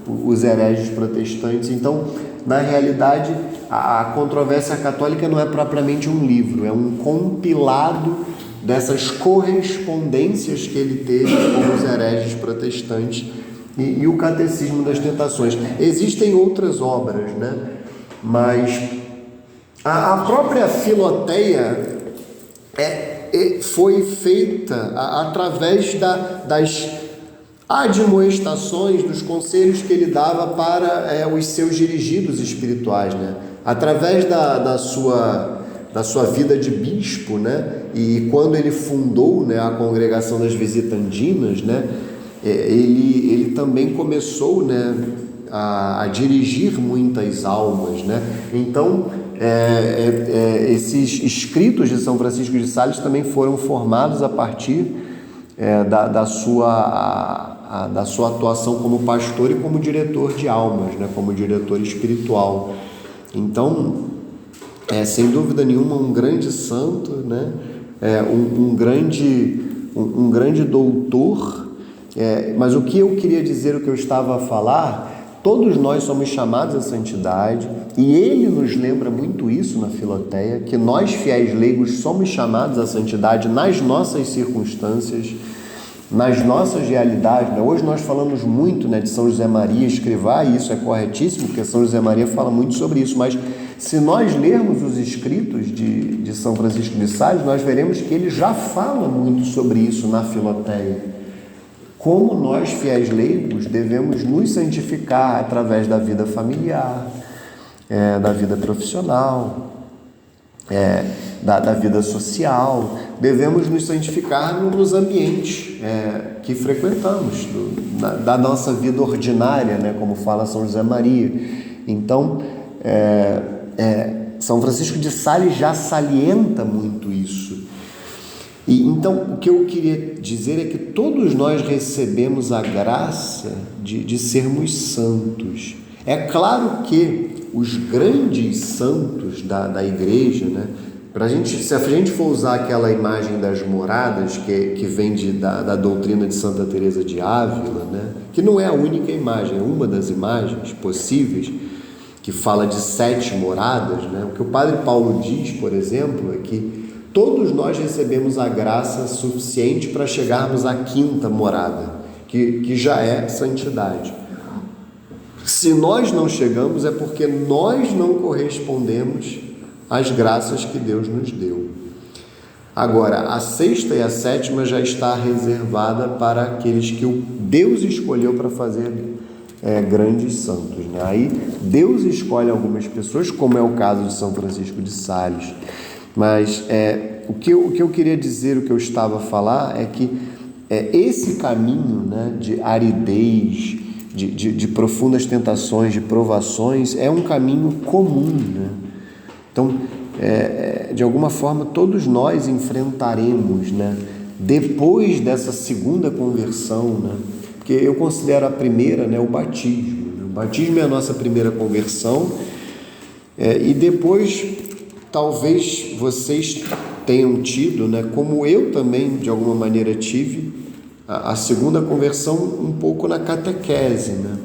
os hereges protestantes. Então, na realidade, a controvérsia católica não é propriamente um livro, é um compilado dessas correspondências que ele teve com os hereges protestantes e o Catecismo das Tentações. Existem outras obras, né? Mas a própria Filoteia foi feita através das admoestações, dos conselhos que ele dava para os seus dirigidos espirituais, né? Através da sua vida de bispo, né? E quando ele fundou, né, a congregação das Visitandinas, né, ele também começou, né, a dirigir muitas almas, né? Então, esses escritos de São Francisco de Sales também foram formados a partir da sua atuação como pastor e como diretor de almas, né, como diretor espiritual. Então, sem dúvida nenhuma, um grande santo, né, um grande doutor, mas o que eu queria dizer, o que eu estava a falar, todos nós somos chamados à santidade, e ele nos lembra muito isso na Filoteia, que nós fiéis leigos somos chamados à santidade nas nossas circunstâncias, nas nossas realidades, né? Hoje nós falamos muito, né, de São José Maria Escrivá, e isso é corretíssimo, porque São José Maria fala muito sobre isso, mas se nós lermos os escritos de São Francisco de Sales, nós veremos que ele já fala muito sobre isso na Filoteia. Como nós, fiéis leigos, devemos nos santificar através da vida familiar, da vida profissional, da vida social. Devemos nos santificar nos ambientes que frequentamos, da nossa vida ordinária, né, como fala São José Maria. Então, São Francisco de Sales já salienta muito isso. E então o que eu queria dizer é que todos nós recebemos a graça de sermos santos. É claro que os grandes santos da igreja, né, se a gente for usar aquela imagem das moradas que vem da doutrina de Santa Teresa de Ávila, né, que não é a única imagem, é uma das imagens possíveis, que fala de 7 moradas, né? O que o Padre Paulo diz, por exemplo, é que todos nós recebemos a graça suficiente para chegarmos à 5ª morada, que já é santidade. Se nós não chegamos, é porque nós não correspondemos às graças que Deus nos deu. Agora, a 6ª e a 7ª já está reservada para aqueles que Deus escolheu para fazer grandes santos, né? Aí Deus escolhe algumas pessoas, como é o caso de São Francisco de Sales. Mas o que eu queria dizer, o que eu estava a falar, é que esse caminho, né, de aridez, de profundas tentações, de provações, é um caminho comum, né? Então, de alguma forma, todos nós enfrentaremos, né, depois dessa 2ª conversão, né? Porque eu considero a primeira, né, o batismo. O batismo é a nossa primeira conversão, e depois talvez vocês tenham tido, né, como eu também de alguma maneira tive, a 2ª conversão um pouco na catequese, né?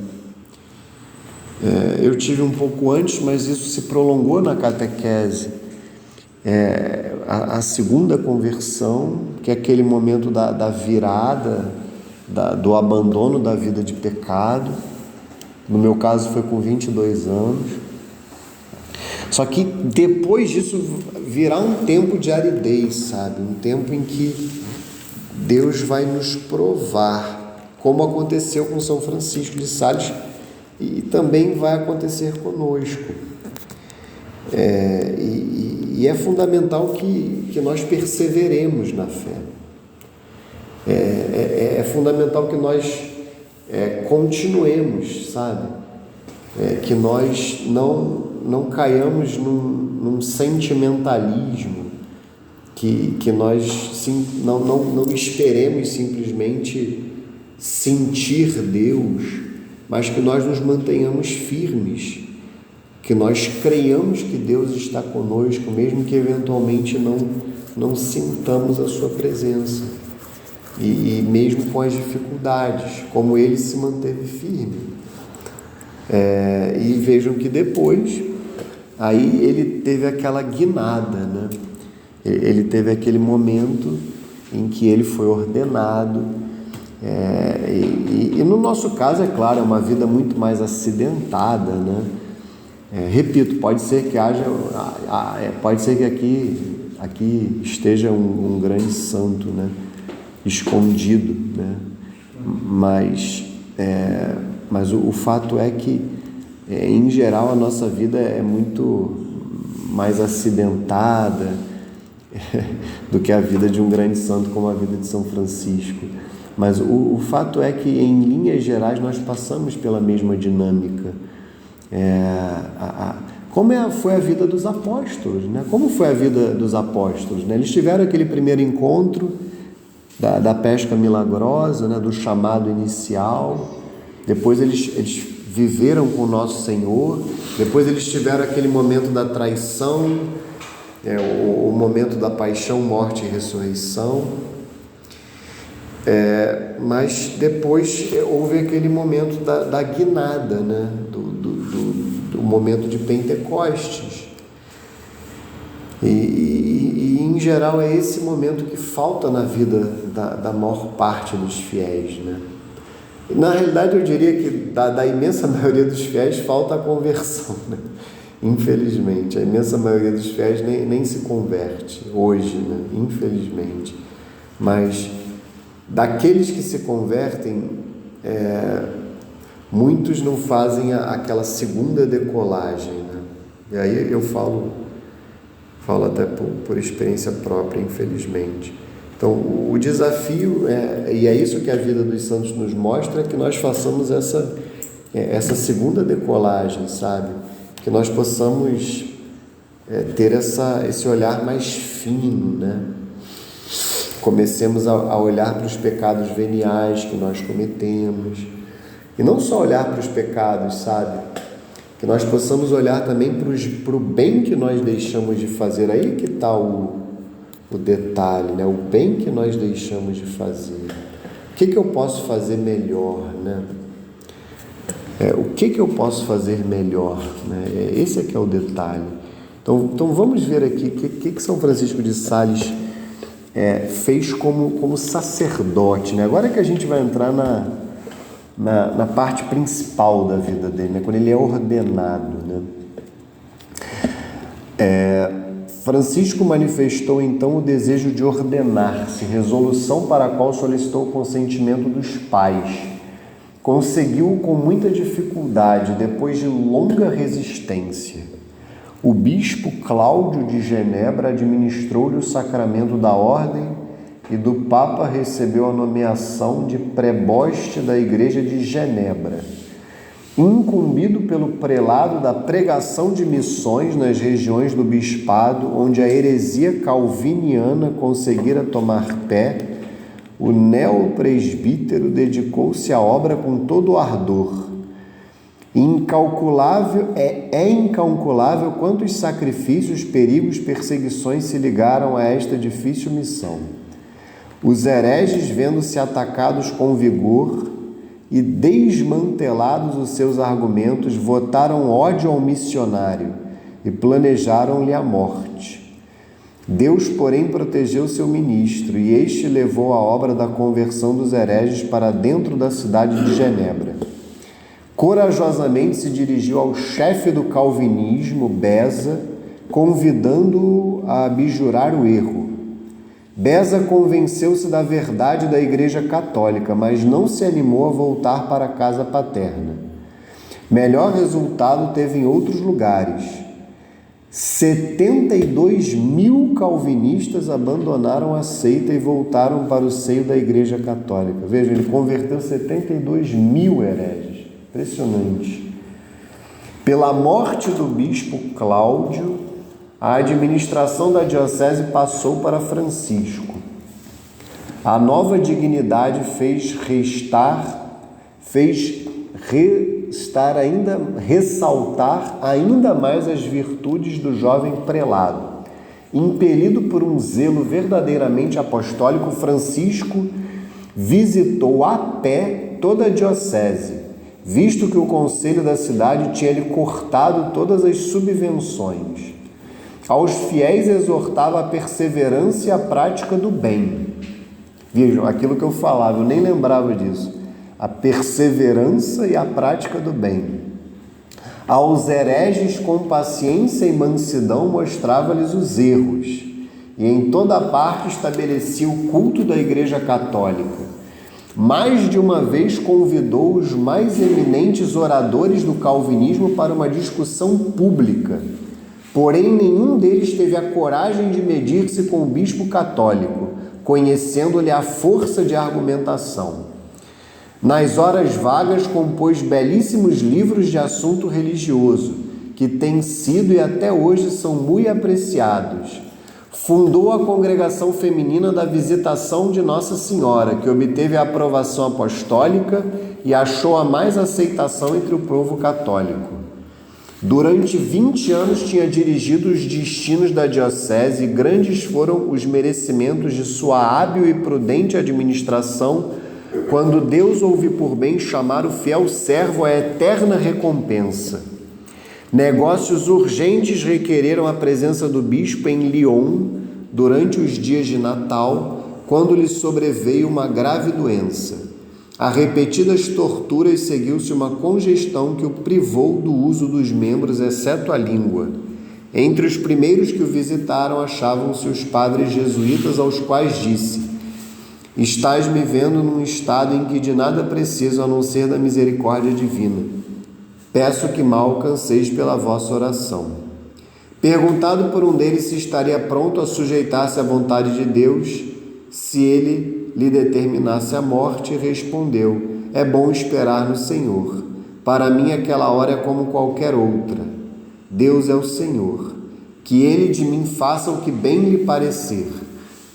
Eu tive um pouco antes, mas isso se prolongou na catequese. A 2ª conversão, que é aquele momento da virada, do abandono da vida de pecado. No meu caso foi com 22 anos. Só que depois disso virá um tempo de aridez, sabe? Um tempo em que Deus vai nos provar, como aconteceu com São Francisco de Sales, e também vai acontecer conosco. E é fundamental que nós perseveremos na fé. É fundamental que nós continuemos, sabe? Que nós não caiamos num sentimentalismo, que nós não esperemos simplesmente sentir Deus, mas que nós nos mantenhamos firmes, que nós creiamos que Deus está conosco, mesmo que eventualmente não sintamos a sua presença, e mesmo com as dificuldades, como ele se manteve firme. E vejam que depois, aí ele teve aquela guinada, né? Ele teve aquele momento em que ele foi ordenado, e no nosso caso, é claro, é uma vida muito mais acidentada, né? Repito, pode ser que aqui esteja um grande santo, né, escondido, né? Mas o fato é que, em geral, a nossa vida é muito mais acidentada do que a vida de um grande santo como a vida de São Francisco. Mas o fato é que, em linhas gerais, nós passamos pela mesma dinâmica. Como foi a vida dos apóstolos, né? Como foi a vida dos apóstolos, né? Eles tiveram aquele primeiro encontro da pesca milagrosa, né? Do chamado inicial. Depois eles viveram com o nosso Senhor. Depois eles tiveram aquele momento da traição, o momento da paixão, morte e ressurreição. Mas depois houve aquele momento da guinada, né? Do momento de Pentecostes. E em geral é esse momento que falta na vida da maior parte dos fiéis, né? Na realidade, eu diria que da imensa maioria dos fiéis falta a conversão, né? Infelizmente, a imensa maioria dos fiéis nem se converte hoje, né? Infelizmente. Mas daqueles que se convertem, muitos não fazem aquela segunda decolagem, né? E aí eu falo até por experiência própria, infelizmente. Então, o desafio, e é isso que a vida dos santos nos mostra, é que nós façamos essa segunda decolagem, sabe? Que nós possamos ter esse olhar mais fino, né? comecemos a olhar para os pecados veniais que nós cometemos. E não só olhar para os pecados, sabe? Que nós possamos olhar também para o bem que nós deixamos de fazer. Aí que está o detalhe, né? O bem que nós deixamos de fazer. O que eu posso fazer melhor, né? O que eu posso fazer melhor, né? Esse é que é o detalhe. Então vamos ver aqui o que São Francisco de Sales fez como sacerdote, né? Agora que a gente vai entrar na parte principal da vida dele, né? Quando ele é ordenado, né? Francisco manifestou então o desejo de ordenar-se, resolução para a qual solicitou o consentimento dos pais. Conseguiu com muita dificuldade, depois de longa resistência. O bispo Cláudio de Genebra administrou-lhe o sacramento da ordem e do Papa recebeu a nomeação de preboste da Igreja de Genebra. Incumbido pelo prelado da pregação de missões nas regiões do bispado, onde a heresia calviniana conseguira tomar pé, o neopresbítero dedicou-se à obra com todo o ardor. É incalculável quantos sacrifícios, perigos, perseguições se ligaram a esta difícil missão. Os hereges, vendo-se atacados com vigor e desmantelados os seus argumentos, votaram ódio ao missionário e planejaram-lhe a morte. Deus, porém, protegeu seu ministro e este levou a obra da conversão dos hereges para dentro da cidade de Genebra. Corajosamente se dirigiu ao chefe do calvinismo, Beza, convidando-o a abjurar o erro. Beza convenceu-se da verdade da Igreja Católica, mas não se animou a voltar para a casa paterna. Melhor resultado teve em outros lugares. 72.000 calvinistas abandonaram a seita e voltaram para o seio da Igreja Católica. Veja, ele converteu 72.000 hereges. Impressionante. Pela morte do bispo Cláudio, a administração da diocese passou para Francisco. A nova dignidade fez ressaltar ainda mais as virtudes do jovem prelado. Impelido por um zelo verdadeiramente apostólico, Francisco visitou a pé toda a diocese, visto que o conselho da cidade tinha lhe cortado todas as subvenções. Aos fiéis exortava a perseverança e a prática do bem. Vejam, aquilo que eu falava, eu nem lembrava disso. A perseverança e a prática do bem. Aos hereges, com paciência e mansidão, mostrava-lhes os erros. E em toda parte estabelecia o culto da Igreja Católica. Mais de uma vez convidou os mais eminentes oradores do calvinismo para uma discussão pública. Porém, nenhum deles teve a coragem de medir-se com o bispo católico, conhecendo-lhe a força de argumentação. Nas horas vagas, compôs belíssimos livros de assunto religioso, que têm sido e até hoje são muito apreciados. Fundou a Congregação Feminina da Visitação de Nossa Senhora, que obteve a aprovação apostólica e achou a mais aceitação entre o povo católico. Durante 20 anos tinha dirigido os destinos da diocese e grandes foram os merecimentos de sua hábil e prudente administração, quando Deus ouve por bem chamar o fiel servo à eterna recompensa. Negócios urgentes requereram a presença do bispo em Lyon durante os dias de Natal, quando lhe sobreveio uma grave doença. A repetidas torturas seguiu-se uma congestão que o privou do uso dos membros, exceto a língua. Entre os primeiros que o visitaram achavam-se os padres jesuítas, aos quais disse: "Estás me vendo num estado em que de nada preciso a não ser da misericórdia divina. Peço que mal alcanceis pela vossa oração." Perguntado por um deles se estaria pronto a sujeitar-se à vontade de Deus, se ele lhe determinasse a morte, respondeu: "É bom esperar no Senhor. Para mim aquela hora é como qualquer outra. Deus é o Senhor. Que Ele de mim faça o que bem lhe parecer.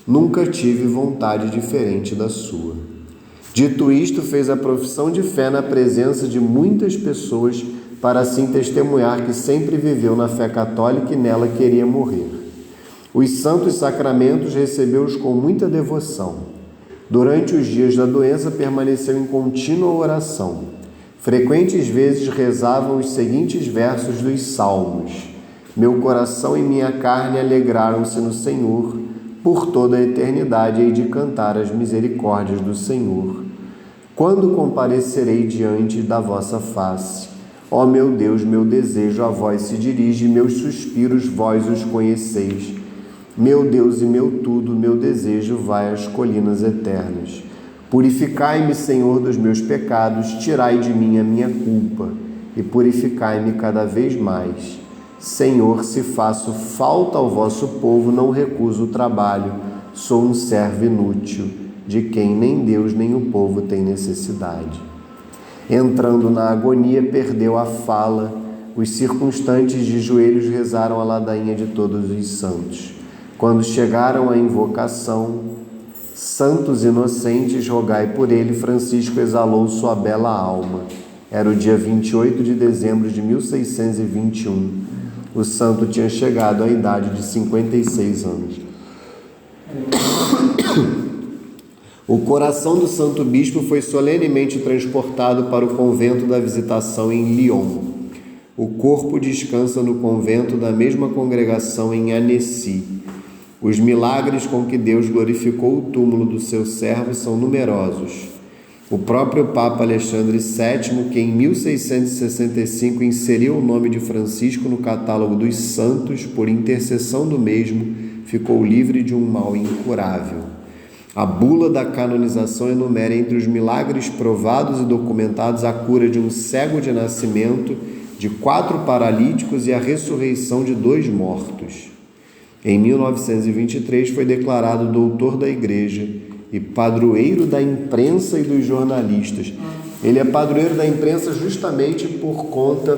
Nunca tive vontade diferente da sua. Dito isto, fez a profissão de fé na presença de muitas pessoas para assim testemunhar que sempre viveu na fé católica e nela queria morrer. Os santos sacramentos recebeu-os com muita devoção. Durante os dias da doença permaneceu em contínua oração. Frequentes vezes rezavam os seguintes versos dos Salmos: Meu coração e minha carne alegraram-se no Senhor, por toda a eternidade hei de cantar as misericórdias do Senhor. Quando comparecerei diante da vossa face? Ó meu Deus, meu desejo a vós se dirige, meus suspiros vós os conheceis. Meu Deus e meu tudo, meu desejo vai às colinas eternas. Purificai-me, Senhor, dos meus pecados, tirai de mim a minha culpa e purificai-me cada vez mais. Senhor, se faço falta ao vosso povo, não recuso o trabalho, sou um servo inútil, de quem nem Deus nem o povo tem necessidade. Entrando na agonia, perdeu a fala, os circunstantes de joelhos rezaram a ladainha de todos os santos. Quando chegaram à invocação, santos inocentes, rogai por ele, Francisco exalou sua bela alma. Era o dia 28 de dezembro de 1621. O santo tinha chegado à idade de 56 anos. O coração do santo bispo foi solenemente transportado para o convento da Visitação em Lyon. O corpo descansa no convento da mesma congregação em Annecy. Os milagres com que Deus glorificou o túmulo do seu servo são numerosos. O próprio Papa Alexandre VII, que em 1665 inseriu o nome de Francisco no catálogo dos santos, por intercessão do mesmo, ficou livre de um mal incurável. A bula da canonização enumera entre os milagres provados e documentados a cura de um cego de nascimento, de 4 paralíticos e a ressurreição de 2 mortos. Em 1923 foi declarado doutor da Igreja e padroeiro da imprensa e dos jornalistas. Ele é padroeiro da imprensa justamente por conta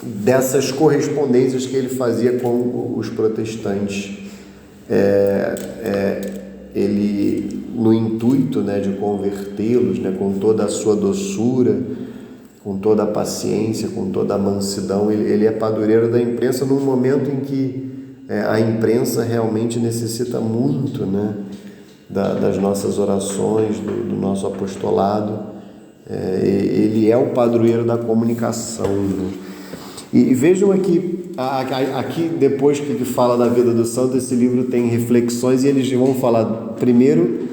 dessas correspondências que ele fazia com os protestantes. Ele, no intuito, de convertê-los, com toda a sua doçura, com toda a paciência, com toda a mansidão, ele é padroeiro da imprensa num momento em que a imprensa realmente necessita muito, das nossas orações, do nosso apostolado. Ele é o padroeiro da comunicação. E vejam aqui depois que fala da vida do santo, esse livro tem reflexões e eles vão falar primeiro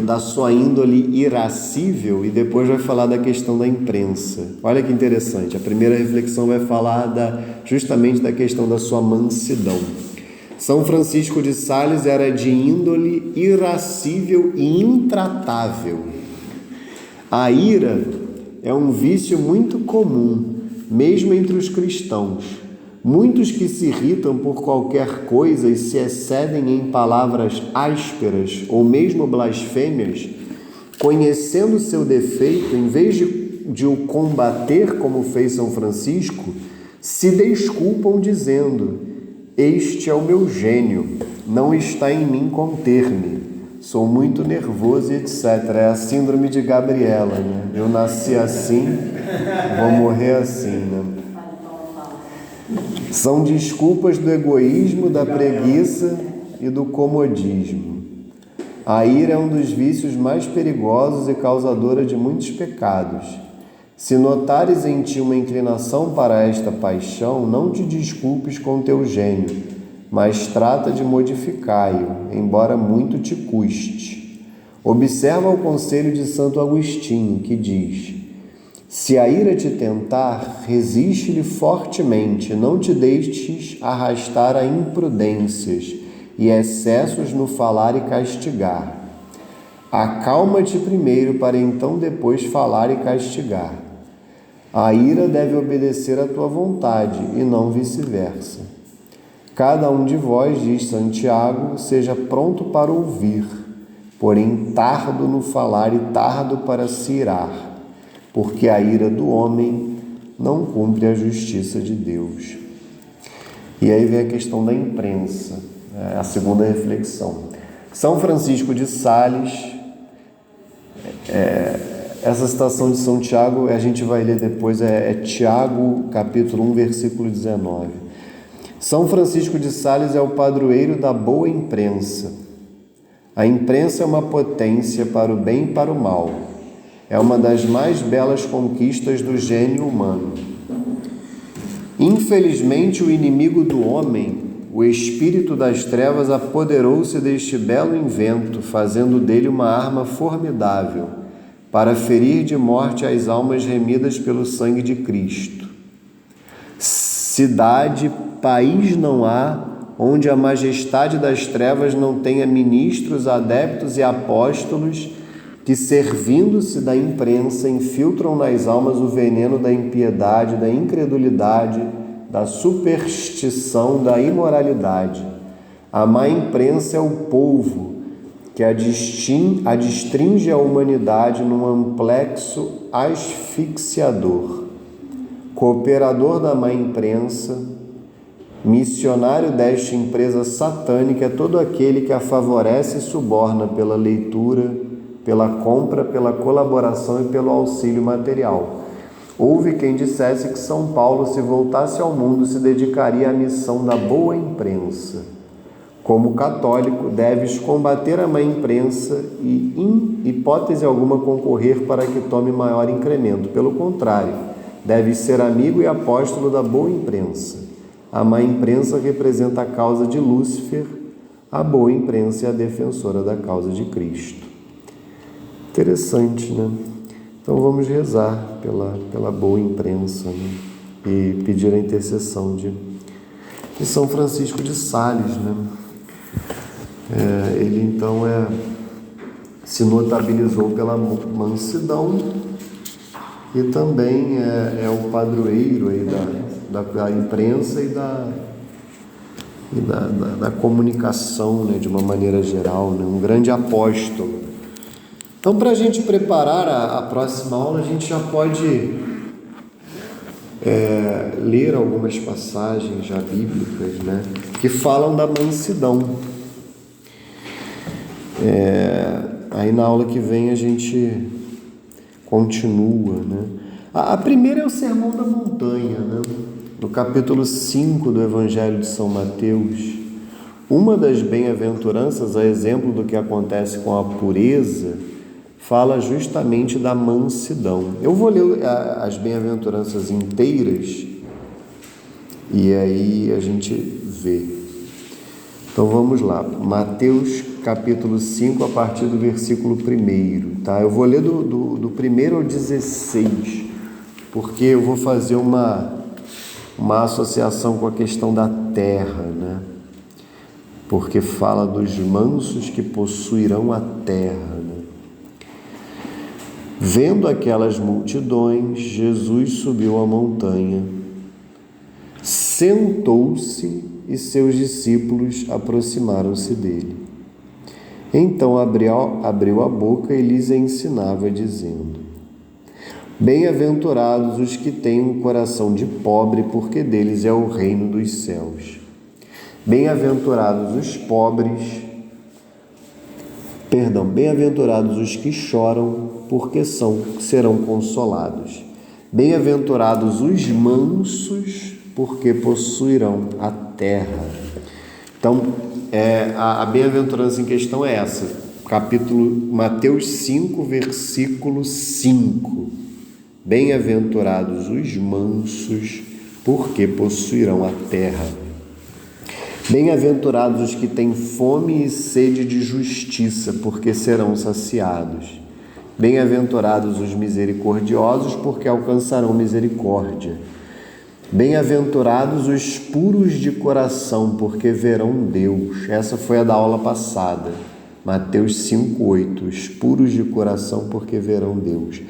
da sua índole irascível e depois vai falar da questão da imprensa. Olha que interessante, a primeira reflexão vai falar justamente da questão da sua mansidão. São Francisco de Sales era de índole irascível e intratável. A ira é um vício muito comum, mesmo entre os cristãos. Muitos que se irritam por qualquer coisa e se excedem em palavras ásperas ou mesmo blasfêmias, conhecendo seu defeito, em vez de o combater como fez São Francisco, se desculpam dizendo: este é o meu gênio, não está em mim conter-me, sou muito nervoso, etc. É a síndrome de Gabriela, Eu nasci assim, vou morrer assim, São desculpas do egoísmo, da preguiça e do comodismo. A ira é um dos vícios mais perigosos e causadora de muitos pecados. Se notares em ti uma inclinação para esta paixão, não te desculpes com teu gênio, mas trata de modificá-lo, embora muito te custe. Observa o conselho de Santo Agostinho, que diz: se a ira te tentar, resiste-lhe fortemente, não te deixes arrastar a imprudências e excessos no falar e castigar. Acalma-te primeiro, para então depois falar e castigar. A ira deve obedecer à tua vontade e não vice-versa. Cada um de vós, diz Santiago, seja pronto para ouvir, porém tardo no falar e tardo para se irar, porque a ira do homem não cumpre a justiça de Deus. E aí vem a questão da imprensa, a segunda reflexão. São Francisco de Sales, essa citação de São Tiago, a gente vai ler depois, é Tiago, capítulo 1, versículo 19. São Francisco de Sales é o padroeiro da boa imprensa. A imprensa é uma potência para o bem e para o mal. É uma das mais belas conquistas do gênio humano. Infelizmente, o inimigo do homem, o espírito das trevas, apoderou-se deste belo invento, fazendo dele uma arma formidável para ferir de morte as almas remidas pelo sangue de Cristo. Cidade, país não há onde a majestade das trevas não tenha ministros, adeptos e apóstolos que, servindo-se da imprensa, infiltram nas almas o veneno da impiedade, da incredulidade, da superstição, da imoralidade. A má imprensa é o polvo que adstringe a humanidade num amplexo asfixiador. Cooperador da má imprensa, missionário desta empresa satânica é todo aquele que a favorece e suborna pela leitura, pela compra, pela colaboração e pelo auxílio material. Houve quem dissesse que São Paulo, se voltasse ao mundo, se dedicaria à missão da boa imprensa. Como católico, deves combater a má imprensa e, em hipótese alguma, concorrer para que tome maior incremento. Pelo contrário, deves ser amigo e apóstolo da boa imprensa. A má imprensa representa a causa de Lúcifer, a boa imprensa é a defensora da causa de Cristo. Interessante, né? Então vamos rezar pela boa imprensa, né? E pedir a intercessão de São Francisco de Sales, né? Ele então se notabilizou pela mansidão e também é o padroeiro aí da imprensa e da comunicação, né, de uma maneira geral, né? Um grande apóstolo. Então, para a gente preparar a próxima aula, a gente já pode ler algumas passagens já bíblicas, né, que falam da mansidão. Aí na aula que vem a gente continua, né? A primeira é o Sermão da Montanha, né? No capítulo 5 do Evangelho de São Mateus. Uma das bem-aventuranças, a exemplo do que acontece com a pureza, fala justamente da mansidão. Eu vou ler as bem-aventuranças inteiras e aí a gente vê. Então vamos lá, Mateus capítulo 5, a partir do versículo 1, tá? Eu vou ler do 1 ao 16, porque eu vou fazer uma associação com a questão da terra, né? Porque fala dos mansos que possuirão a terra, né? Vendo aquelas multidões, Jesus subiu a montanha, sentou-se e seus discípulos aproximaram-se dele. Então abriu a boca e lhes ensinava, dizendo: Bem-aventurados os que têm um coração de pobre, porque deles é o reino dos céus. Bem-aventurados os pobres, bem-aventurados os que choram, porque serão consolados. Bem-aventurados os mansos, porque possuirão a terra. Então, a bem-aventurança em questão é essa, capítulo Mateus 5, versículo 5. Bem-aventurados os mansos, porque possuirão a terra. Bem-aventurados os que têm fome e sede de justiça, porque serão saciados. Bem-aventurados os misericordiosos, porque alcançarão misericórdia. Bem-aventurados os puros de coração, porque verão Deus. Essa foi a da aula passada, Mateus 5:8. Os puros de coração, porque verão Deus.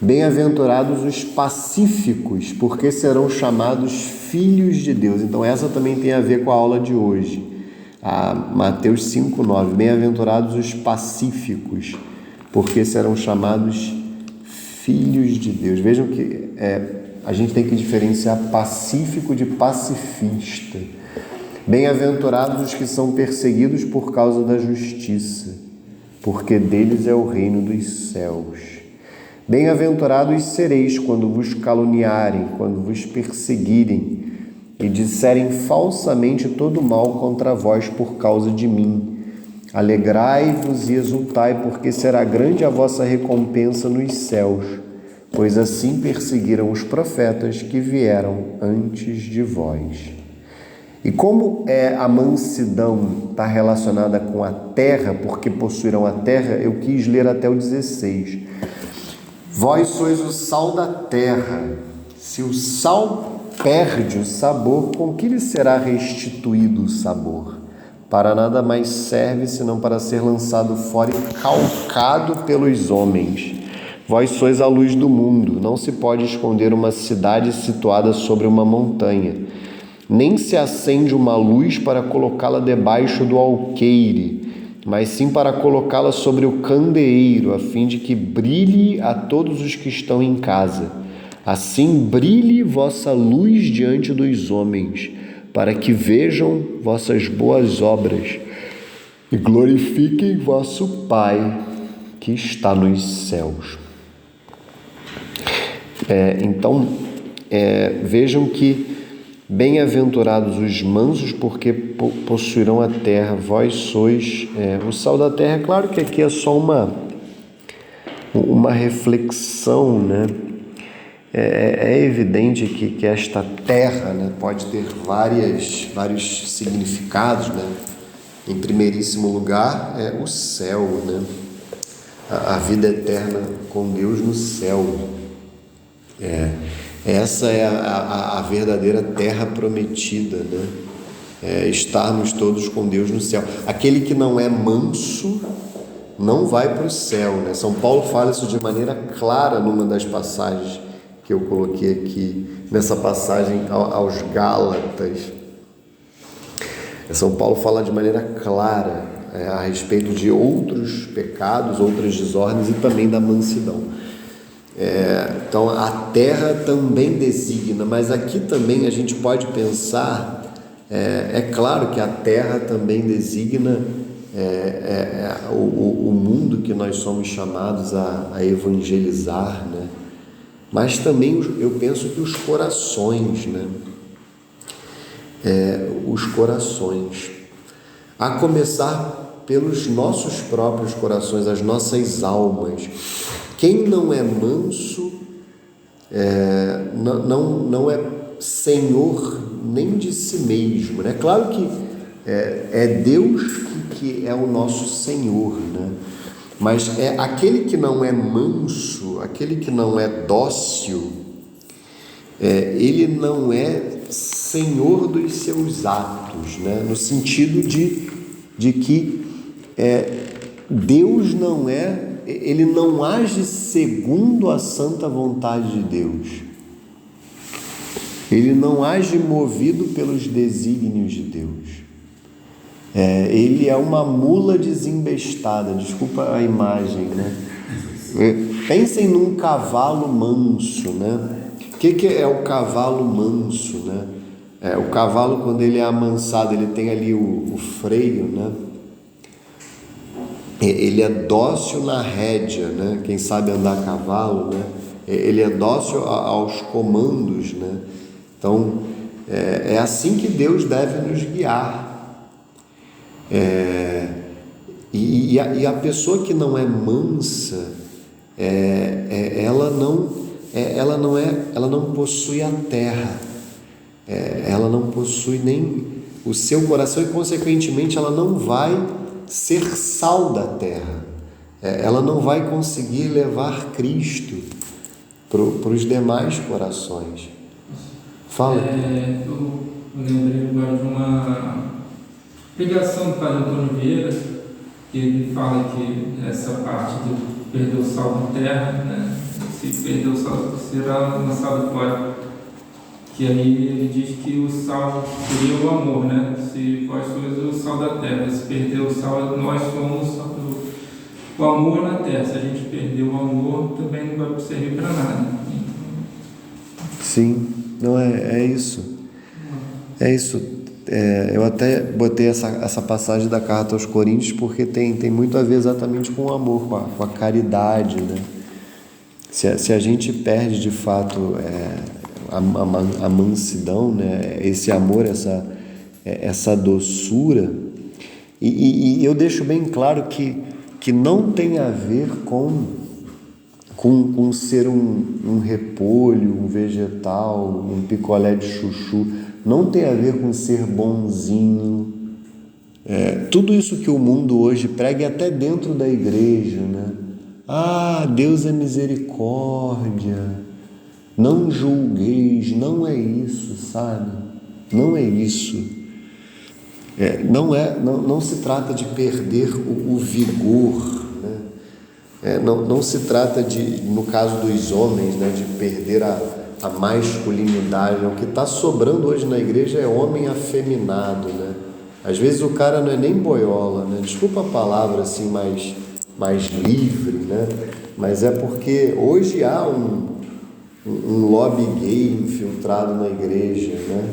Bem-aventurados os pacíficos, porque serão chamados filhos de Deus. Então essa também tem a ver com a aula de hoje. Mateus 5:9. Bem-aventurados os pacíficos, porque serão chamados filhos de Deus. Vejam que a gente tem que diferenciar pacífico de pacifista. Bem-aventurados os que são perseguidos por causa da justiça, porque deles é o reino dos céus. Bem-aventurados sereis quando vos caluniarem, quando vos perseguirem e disserem falsamente todo mal contra vós por causa de mim. Alegrai-vos e exultai, porque será grande a vossa recompensa nos céus, pois assim perseguiram os profetas que vieram antes de vós. E como a mansidão está relacionada com a terra, porque possuirão a terra, eu quis ler até o 16. Vós sois o sal da terra. Se o sal perde o sabor, com que lhe será restituído o sabor? Para nada mais serve, senão para ser lançado fora e calcado pelos homens. Vós sois a luz do mundo. Não se pode esconder uma cidade situada sobre uma montanha. Nem se acende uma luz para colocá-la debaixo do alqueire, mas sim para colocá-la sobre o candeeiro, a fim de que brilhe a todos os que estão em casa. Assim brilhe vossa luz diante dos homens, para que vejam vossas boas obras e glorifiquem vosso Pai que está nos céus. Vejam que bem-aventurados os mansos, porque possuirão a terra. Vós sois o sal da terra. É claro que aqui é só uma reflexão, né? É evidente que esta terra, né, pode ter vários significados, né? Em primeiríssimo lugar, o céu, né? A vida eterna com Deus no céu. Essa é a verdadeira terra prometida, né? Estarmos todos com Deus no céu. Aquele que não é manso não vai para o céu, né? São Paulo fala isso de maneira clara numa das passagens que eu coloquei aqui, nessa passagem aos Gálatas. São Paulo fala de maneira clara a respeito de outros pecados, outras desordens e também da mansidão. Então a terra também designa, mas aqui também a gente pode pensar, claro que a terra também designa o mundo que nós somos chamados a evangelizar, né? Mas também eu penso que os corações, né? Os corações, a começar pelos nossos próprios corações, as nossas almas. Quem não é manso não é senhor nem de si mesmo, né? Claro que é Deus que é o nosso Senhor, né? Mas aquele que não é manso, aquele que não é dócil, ele não é senhor dos seus atos, né? No sentido de que Deus ele não age segundo a santa vontade de Deus. Ele não age movido pelos desígnios de Deus. Ele é uma mula desembestada, desculpa a imagem, né? Pensem num cavalo manso, né? O que é o cavalo manso, né? O cavalo, quando ele é amansado, ele tem ali o freio, né? Ele é dócil na rédea, né? Quem sabe andar a cavalo, né? Ele é dócil aos comandos, né? Então, é assim que Deus deve nos guiar. E a pessoa que não é mansa, ela não possui a terra, ela não possui nem o seu coração e, consequentemente, ela não vai ser sal da terra, ela não vai conseguir levar Cristo para os demais corações. Fala. Eu lembrei agora de uma pregação do Padre Antônio Vieira, que ele fala que essa parte de perder o sal da terra, né? Se perder o sal, será lançado fora. Que aí ele diz que o sal seria o amor, né? Se vós sois o sal da terra, se perder o sal, nós somos o amor na terra. Se a gente perder o amor, também não vai servir para nada. Sim, não é isso. É isso. eu até botei essa passagem da carta aos Coríntios porque tem muito a ver exatamente com o amor, com a caridade, né? Se a gente perde de fato a mansidão, né? Esse amor, essa doçura, e eu deixo bem claro que não tem a ver com ser um repolho, um vegetal, um picolé de chuchu. Não tem a ver com ser bonzinho. Tudo isso que o mundo hoje prega, e até dentro da igreja, né? Deus é misericórdia, não julgueis, não é isso, sabe? Não é isso. Não se trata de perder o vigor, né? Não se trata no caso dos homens, né, de perder a masculinidade. O que está sobrando hoje na igreja é homem afeminado, né? Às vezes o cara não é nem boiola, né? Desculpa a palavra assim mais livre, né? Mas é porque hoje há um lobby gay infiltrado na igreja, né?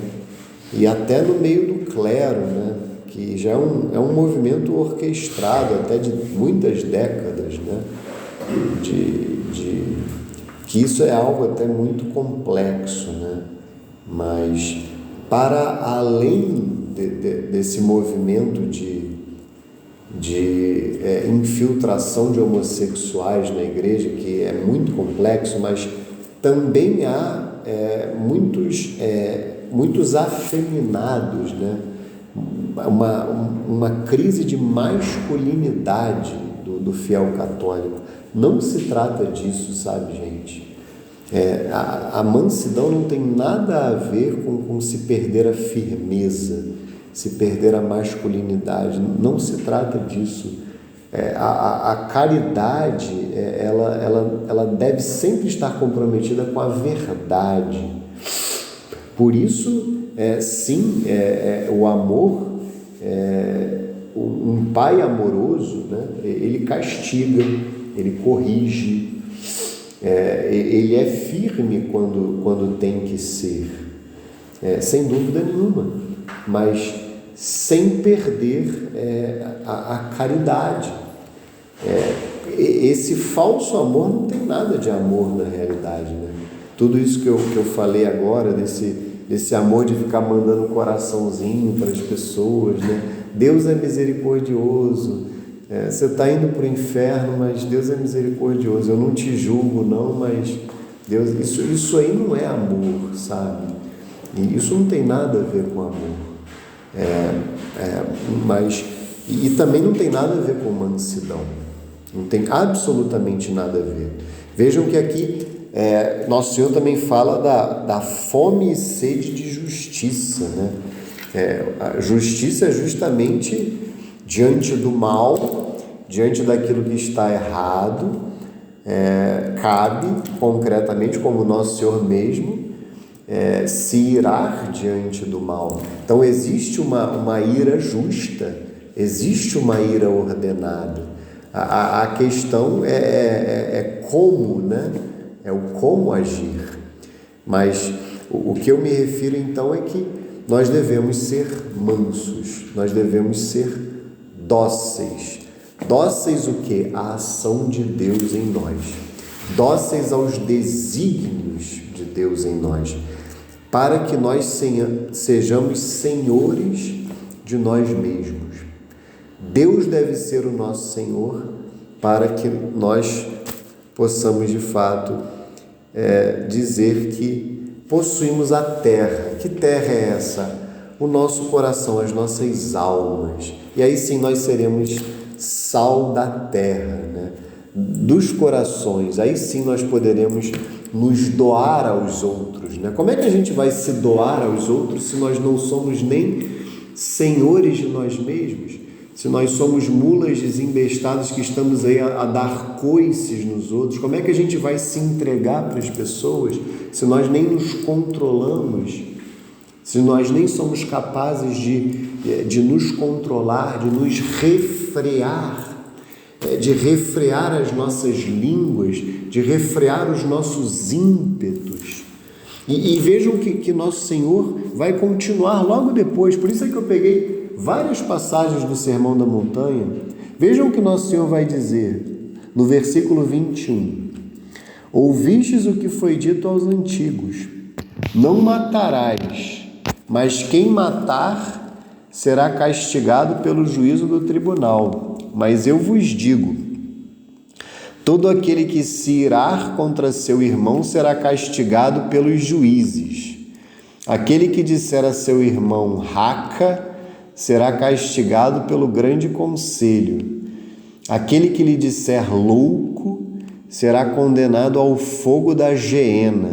E até no meio do clero, né? Que já é um movimento orquestrado até de muitas décadas, né? Que isso é algo até muito complexo, né? Mas para além desse movimento de infiltração de homossexuais na igreja, que é muito complexo, mas também há muitos afeminados, né? Uma crise de masculinidade do fiel católico. Não se trata disso, sabe, gente? A mansidão não tem nada a ver com se perder a firmeza, se perder a masculinidade. Não se trata disso. A caridade, ela deve sempre estar comprometida com a verdade. Por isso, sim, o amor, um pai amoroso, né? Ele castiga, ele corrige, ele é firme quando tem que ser, sem dúvida nenhuma, mas sem perder a caridade. Esse falso amor não tem nada de amor na realidade, né? Tudo isso que eu falei agora, desse amor de ficar mandando coraçãozinho para as pessoas, né? Deus é misericordioso, você está indo para o inferno, mas Deus é misericordioso, eu não te julgo não, mas Deus, isso aí não é amor, sabe? E isso não tem nada a ver com amor, mas também não tem nada a ver com mansidão, não tem absolutamente nada a ver. Vejam que aqui Nosso Senhor também fala da fome e sede de justiça, né? A justiça é justamente diante do mal, diante daquilo que está errado, cabe concretamente, como o Nosso Senhor mesmo, se irar diante do mal. Então existe uma ira justa, existe uma ira ordenada. A questão é como, né? É o como agir. Mas o que eu me refiro então é que nós devemos ser mansos, nós devemos ser dóceis. Dóceis o quê? A ação de Deus em nós. Dóceis aos desígnios de Deus em nós, para que nós sejamos senhores de nós mesmos. Deus deve ser o nosso Senhor para que nós possamos de fato dizer que possuímos a terra. Que terra é essa? O nosso coração, as nossas almas. E aí sim nós seremos sal da terra, né? Dos corações. Aí sim nós poderemos nos doar aos outros, né? Como é que a gente vai se doar aos outros se nós não somos nem senhores de nós mesmos? Se nós somos mulas desembestadas que estamos aí a dar coices nos outros, como é que a gente vai se entregar para as pessoas se nós nem nos controlamos, se nós nem somos capazes de nos controlar, de nos refrear, de refrear as nossas línguas, de refrear os nossos ímpetos? E vejam que nosso Senhor vai continuar logo depois. Por isso é que eu peguei várias passagens do Sermão da Montanha. Vejam o que nosso Senhor vai dizer no versículo 21. Ouvistes o que foi dito aos antigos: não matarás, mas quem matar será castigado pelo juízo do tribunal. Mas eu vos digo: todo aquele que se irar contra seu irmão será castigado pelos juízes. Aquele que disser a seu irmão raca será castigado pelo grande conselho. Aquele que lhe disser louco será condenado ao fogo da geena.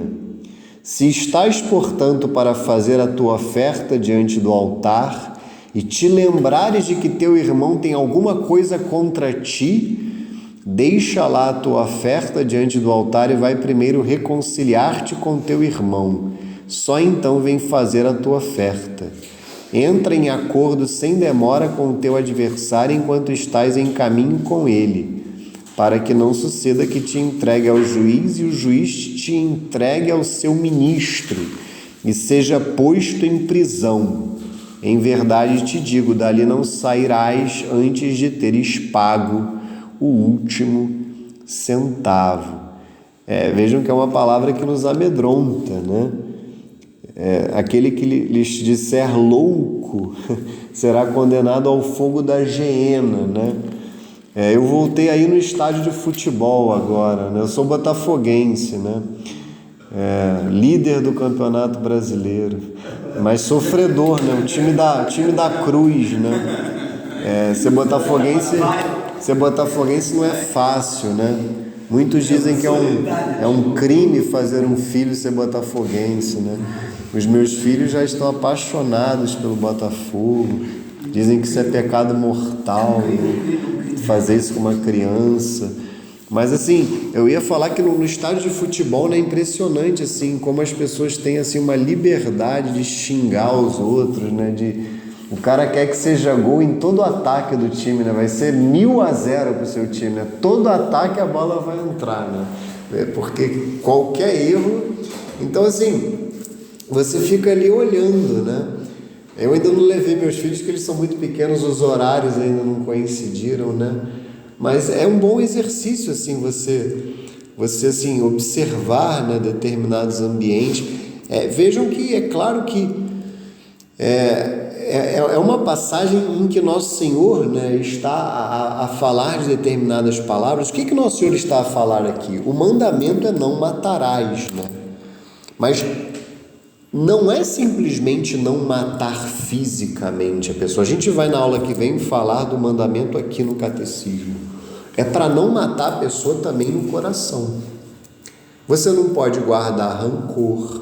Se estás, portanto, para fazer a tua oferta diante do altar e te lembrares de que teu irmão tem alguma coisa contra ti, deixa lá a tua oferta diante do altar e vai primeiro reconciliar-te com teu irmão. Só então vem fazer a tua oferta. Entra em acordo sem demora com o teu adversário enquanto estás em caminho com ele, para que não suceda que te entregue ao juiz e o juiz te entregue ao seu ministro e seja posto em prisão. Em verdade te digo, dali não sairás antes de teres pago o último centavo. Vejam que é uma palavra que nos amedronta, né? Aquele que lhes disser louco será condenado ao fogo da geena, né? Eu voltei aí no estádio de futebol agora, né? Eu sou botafoguense, né? Líder do Campeonato Brasileiro, mas sofredor, né? O time da cruz, né? Ser botafoguense não é fácil, né? Muitos dizem que é um crime fazer um filho ser botafoguense, né? Os meus filhos já estão apaixonados pelo Botafogo, dizem que isso é pecado mortal, né? Fazer isso com uma criança. Mas assim, eu ia falar que no estádio de futebol, né, é impressionante assim, como as pessoas têm assim, uma liberdade de xingar os outros, né? O cara quer que seja gol em todo o ataque do time, né? Vai ser 1.000-0 para o seu time, né? Todo ataque a bola vai entrar, né? Porque qualquer erro... Então assim, você fica ali olhando, né? Eu ainda não levei meus filhos, porque eles são muito pequenos, os horários ainda não coincidiram, né? Mas é um bom exercício, assim, você assim, observar, né, determinados ambientes. Vejam que é claro que é uma passagem em que Nosso Senhor, né, está a falar de determinadas palavras. O que Nosso Senhor está a falar aqui? O mandamento é não matarás, né? Mas não é simplesmente não matar fisicamente a pessoa. A gente vai na aula que vem falar do mandamento aqui no catecismo. É para não matar a pessoa também no coração. Você não pode guardar rancor,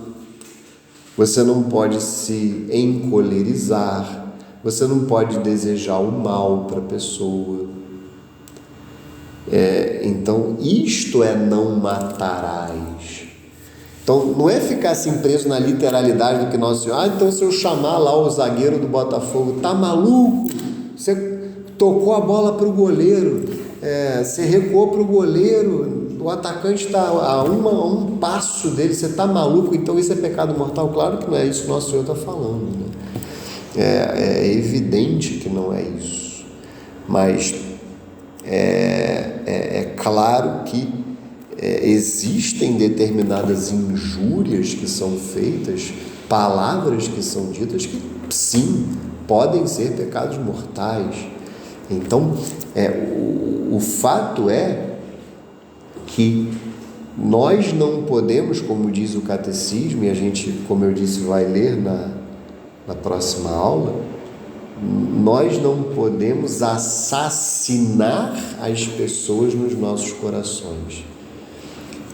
você não pode se encolerizar, você não pode desejar o mal para a pessoa. Então, isto é não matarás. Então, não é ficar assim preso na literalidade do que Nosso Senhor... então se eu chamar lá o zagueiro do Botafogo, tá maluco? Você tocou a bola para o goleiro, você recuou para o goleiro, o atacante está a um passo dele, você tá maluco? Então isso é pecado mortal? Claro que não é isso que Nosso Senhor está falando, né? É evidente que não é isso, mas é claro que existem determinadas injúrias que são feitas, palavras que são ditas que sim, podem ser pecados mortais. Então, o fato é que nós não podemos, como diz o catecismo, e a gente, como eu disse, vai ler na próxima aula, nós não podemos assassinar as pessoas nos nossos corações.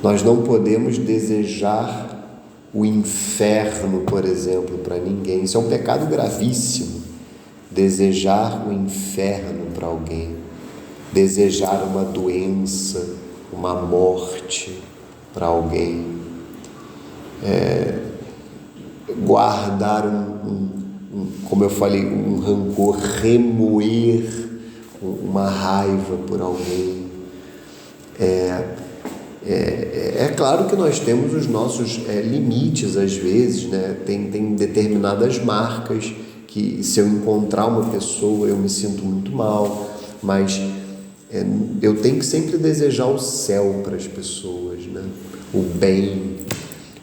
Nós não podemos desejar o inferno, por exemplo, para ninguém. Isso é um pecado gravíssimo. Desejar o inferno para alguém. Desejar uma doença, uma morte para alguém. Guardar como eu falei, um rancor, remoer uma raiva por alguém. É claro que nós temos os nossos limites às vezes, né? Tem determinadas marcas que, se eu encontrar uma pessoa, eu me sinto muito mal, mas eu tenho que sempre desejar o céu para as pessoas, né? O bem.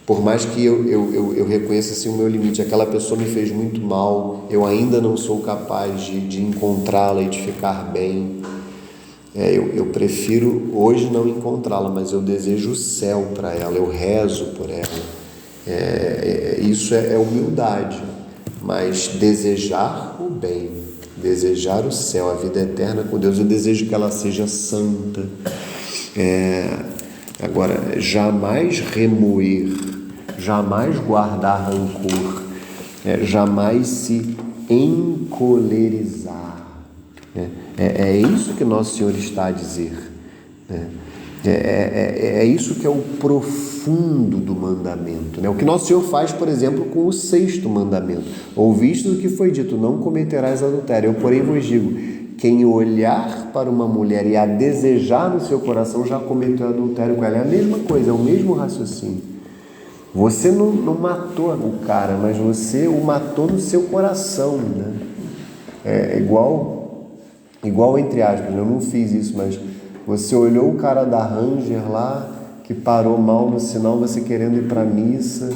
Por mais que eu reconheça assim, o meu limite, aquela pessoa me fez muito mal, eu ainda não sou capaz de encontrá-la e de ficar bem. Eu prefiro hoje não encontrá-la, mas eu desejo o céu para ela, eu rezo por ela. Isso é humildade, mas desejar o bem, desejar o céu, a vida eterna com Deus, eu desejo que ela seja santa. Agora, jamais remoer, jamais guardar rancor, jamais se encolerizar. É isso que Nosso Senhor está a dizer. É isso que é o profundo do mandamento, né? O que Nosso Senhor faz, por exemplo, com o 6º mandamento. Ouviste o que foi dito, não cometerás adultério. Eu, porém, vos digo, quem olhar para uma mulher e a desejar no seu coração já cometeu adultério com ela. É a mesma coisa, é o mesmo raciocínio. Você não matou o cara, mas você o matou no seu coração, né? Igual entre aspas, eu não fiz isso, mas você olhou o cara da Ranger lá, que parou mal no sinal, você querendo ir para a missa,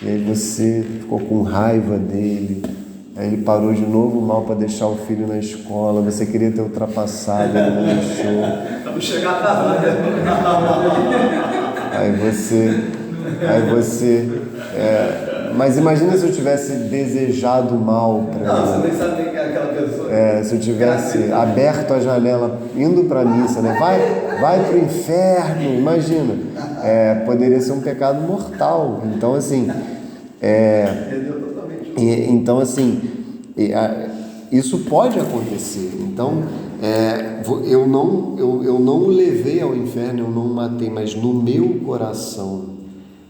e aí você ficou com raiva dele, aí ele parou de novo mal para deixar o filho na escola, você queria ter ultrapassado, ele não deixou. Vamos chegar atrasado. Aí você mas imagina se eu tivesse desejado mal para ele. Não, você nem sabe quem é aquela pessoa. Se eu tivesse aberto a janela, indo para a missa, né? Vai para o inferno, imagina. Poderia ser um pecado mortal. Então, assim, isso pode acontecer. Então, eu não o levei ao inferno, eu não o matei, mas no meu coração,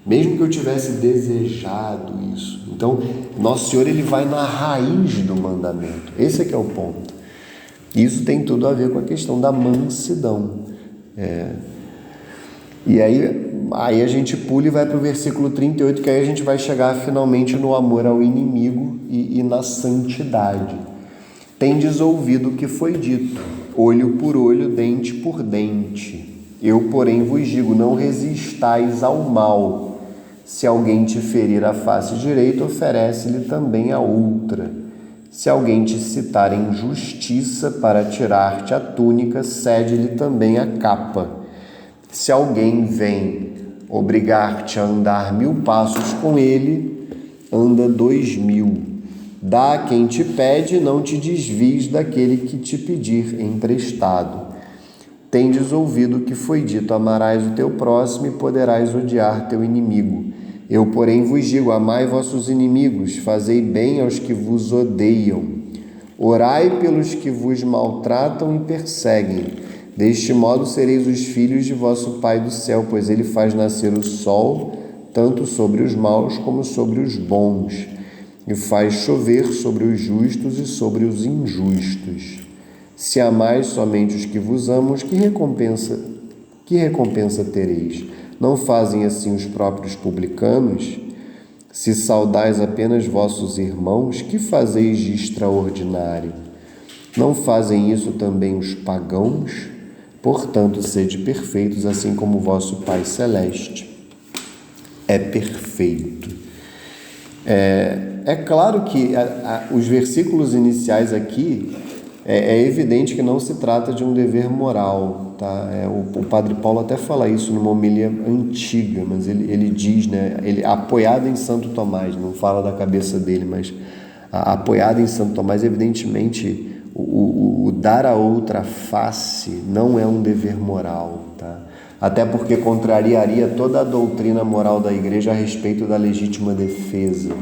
mesmo que eu tivesse desejado isso. Então, Nosso Senhor, ele vai na raiz do mandamento. Esse é que é o ponto. Isso tem tudo a ver com a questão da mansidão. E aí a gente pula e vai para o versículo 38, que aí a gente vai chegar finalmente no amor ao inimigo e na santidade. Tendes ouvido o que foi dito, olho por olho, dente por dente. Eu, porém, vos digo, não resistais ao mal. Se alguém te ferir a face direita, oferece-lhe também a outra. Se alguém te citar em justiça para tirar-te a túnica, cede-lhe também a capa. Se alguém vem obrigar-te a andar 1000 passos com ele, anda 2000. Dá a quem te pede, não te desvies daquele que te pedir emprestado. Tendes ouvido o que foi dito, amarás o teu próximo e poderás odiar teu inimigo. Eu, porém, vos digo, amai vossos inimigos, fazei bem aos que vos odeiam. Orai pelos que vos maltratam e perseguem. Deste modo sereis os filhos de vosso Pai do céu, pois ele faz nascer o sol, tanto sobre os maus como sobre os bons, e faz chover sobre os justos e sobre os injustos. Se amais somente os que vos amam, que recompensa tereis? Não fazem assim os próprios publicanos? Se saudais apenas vossos irmãos, que fazeis de extraordinário? Não fazem isso também os pagãos? Portanto, sede perfeitos, assim como vosso Pai Celeste é perfeito. É claro que os versículos iniciais aqui, é evidente que não se trata de um dever moral, tá? O Padre Paulo até fala isso numa homilia antiga, mas ele diz, né? Ele apoiado em Santo Tomás, não fala da cabeça dele, mas apoiado em Santo Tomás, evidentemente, o dar a outra face não é um dever moral, tá? Até porque contrariaria toda a doutrina moral da Igreja a respeito da legítima defesa.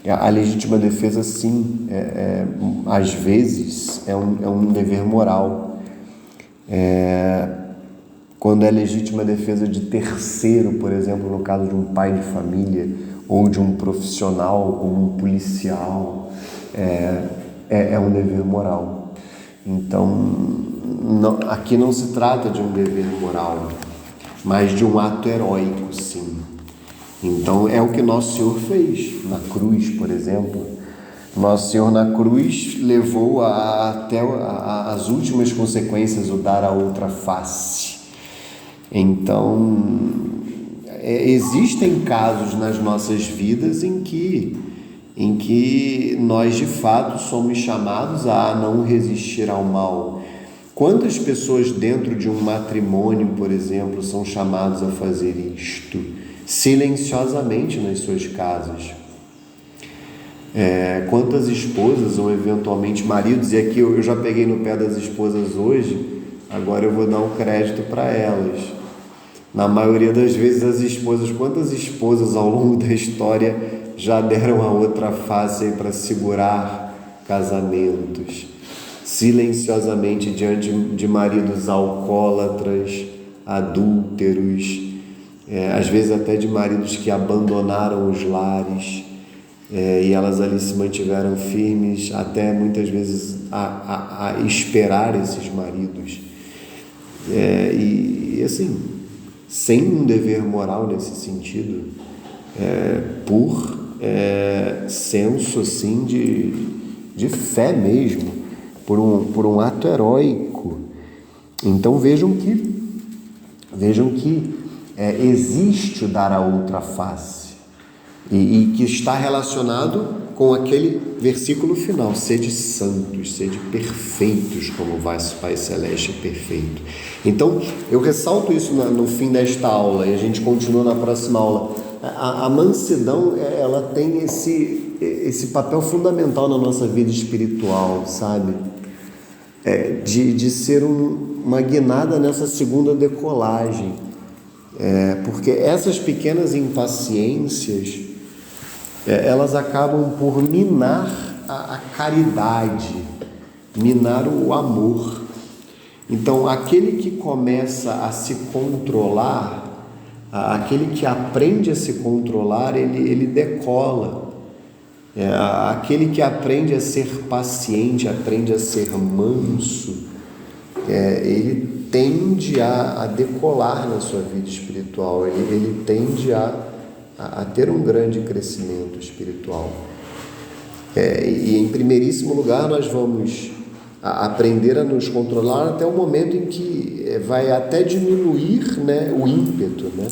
A legítima defesa, sim, às vezes é um dever moral. Quando é legítima defesa de terceiro, por exemplo, no caso de um pai de família ou de um profissional como um policial, é um dever moral. Então, aqui não se trata de um dever moral. mas de um ato heróico, sim. Então é o que Nosso Senhor fez na cruz, por exemplo. Nosso Senhor na cruz levou até as últimas consequências o dar a outra face. Então, existem casos nas nossas vidas em que nós de fato somos chamados a não resistir ao mal. Quantas pessoas dentro de um matrimônio, por exemplo, são chamados a fazer isto silenciosamente nas suas casas? Quantas esposas ou eventualmente maridos, e aqui eu já peguei no pé das esposas hoje, agora eu vou dar um crédito para elas. Na maioria das vezes as esposas, quantas esposas ao longo da história já deram a outra face para segurar casamentos, silenciosamente diante de maridos alcoólatras, adúlteros, às vezes até de maridos que abandonaram os lares, e elas ali se mantiveram firmes até muitas vezes a esperar esses maridos, e assim, sem um dever moral nesse sentido, por senso assim de fé mesmo, por um ato heróico. Então vejam que existe o dar a outra face, e que está relacionado com aquele versículo final: sede santos, sede perfeitos, como vosso Pai Celeste é perfeito. Então eu ressalto isso no fim desta aula, e a gente continua na próxima aula. A mansidão, ela tem esse papel fundamental na nossa vida espiritual, sabe? De ser uma guinada nessa segunda decolagem, porque essas pequenas impaciências, elas acabam por minar a caridade, minar o amor. Então, aquele que começa a se controlar, aquele que aprende a se controlar, ele decola. Aquele que aprende a ser paciente, aprende a ser manso, ele tende a decolar na sua vida espiritual, ele tende a ter um grande crescimento espiritual. E em primeiríssimo lugar nós vamos aprender a nos controlar até o momento em que vai até diminuir, né, o ímpeto, né?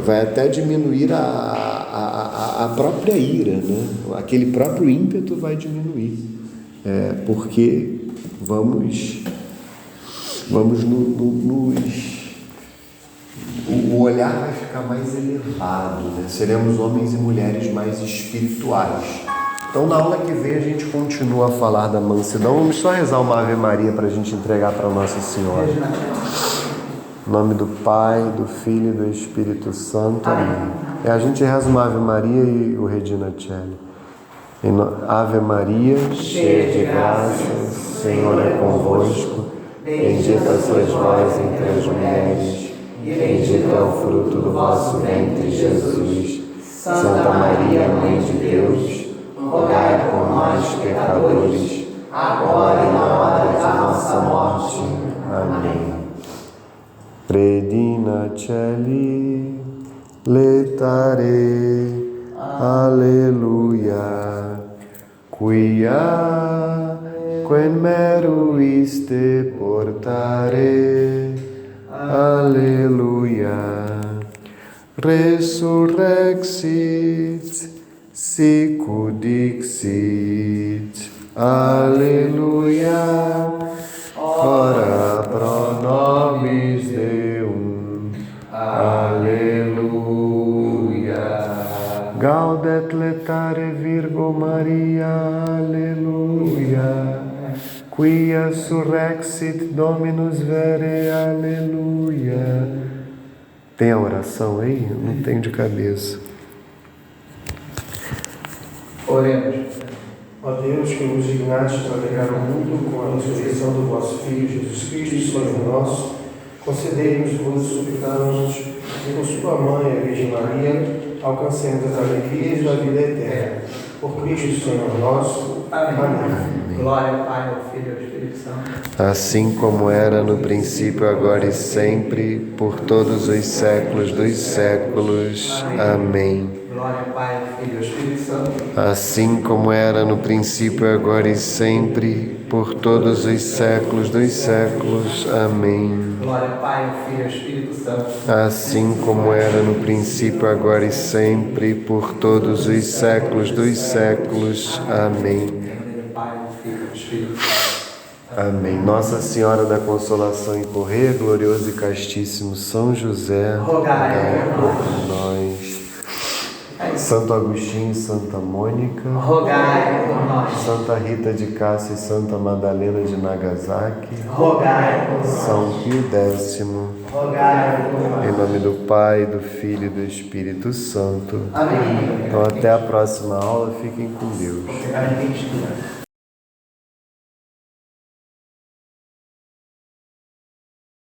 Vai até diminuir a própria ira, né? Aquele próprio ímpeto vai diminuir, porque o olhar vai ficar mais elevado, né? Seremos homens e mulheres mais espirituais. Então, na aula que vem, a gente continua a falar da mansidão. Vamos só rezar uma Ave Maria para a gente entregar para Nossa Senhora. Em nome do Pai, do Filho e do Espírito Santo. Amém. A gente reza uma Ave Maria e o Regina Celli. Ave Maria, cheia de graça, o Senhor é convosco. Bendita sois vós entre as mulheres, e bendito é o fruto do vosso ventre, Jesus. Santa Maria, Mãe de Deus, rogai por nós, pecadores, agora e na hora de nossa morte. Amém. Predina Celli, letare, alleluia, quia quem meruiste portare, alleluia, resurrexit, sicut dixit, alleluia, ora pro nobis Deum, alleluia, gaudet letare Virgo Maria, alleluia, quia surrexit Dominus vere, aleluia. Tem a oração aí? Eu não tenho de cabeça. Oremos. Ó Deus, que nos dignaste para alegar o mundo com a ressurreição do vosso Filho Jesus Cristo, Senhor nosso, concedei-nos, vos suplicamos, que com sua mãe, a Virgem Maria, alcancemos as alegrias da vida eterna. Por Cristo, Senhor nosso. Amém. Glória ao Pai, ao Filho e ao Espírito Santo. assim como era no princípio, agora e sempre, por todos os séculos dos séculos. Amém. Glória ao Pai, ao Filho e ao Espírito Santo. Assim como era no princípio, agora e sempre, por todos os séculos dos séculos. Amém. Glória ao Pai, ao Filho e ao Espírito Santo. Assim como era no princípio, agora e sempre, por todos os séculos dos séculos. Amém. Glória ao Pai, ao Filho e ao Espírito Santo. Amém. Nossa Senhora da Consolação e Correr, glorioso e castíssimo São José, rogai por nós. Santo Agostinho e Santa Mônica, Rogai por nós. Santa Rita de Cássia e Santa Madalena de Nagasaki, Rogai por nós. São Pio X, Rogai por nós. em nome do Pai, do Filho e do Espírito Santo. Amém. Então até a próxima aula, fiquem com Deus. Obrigado, gente.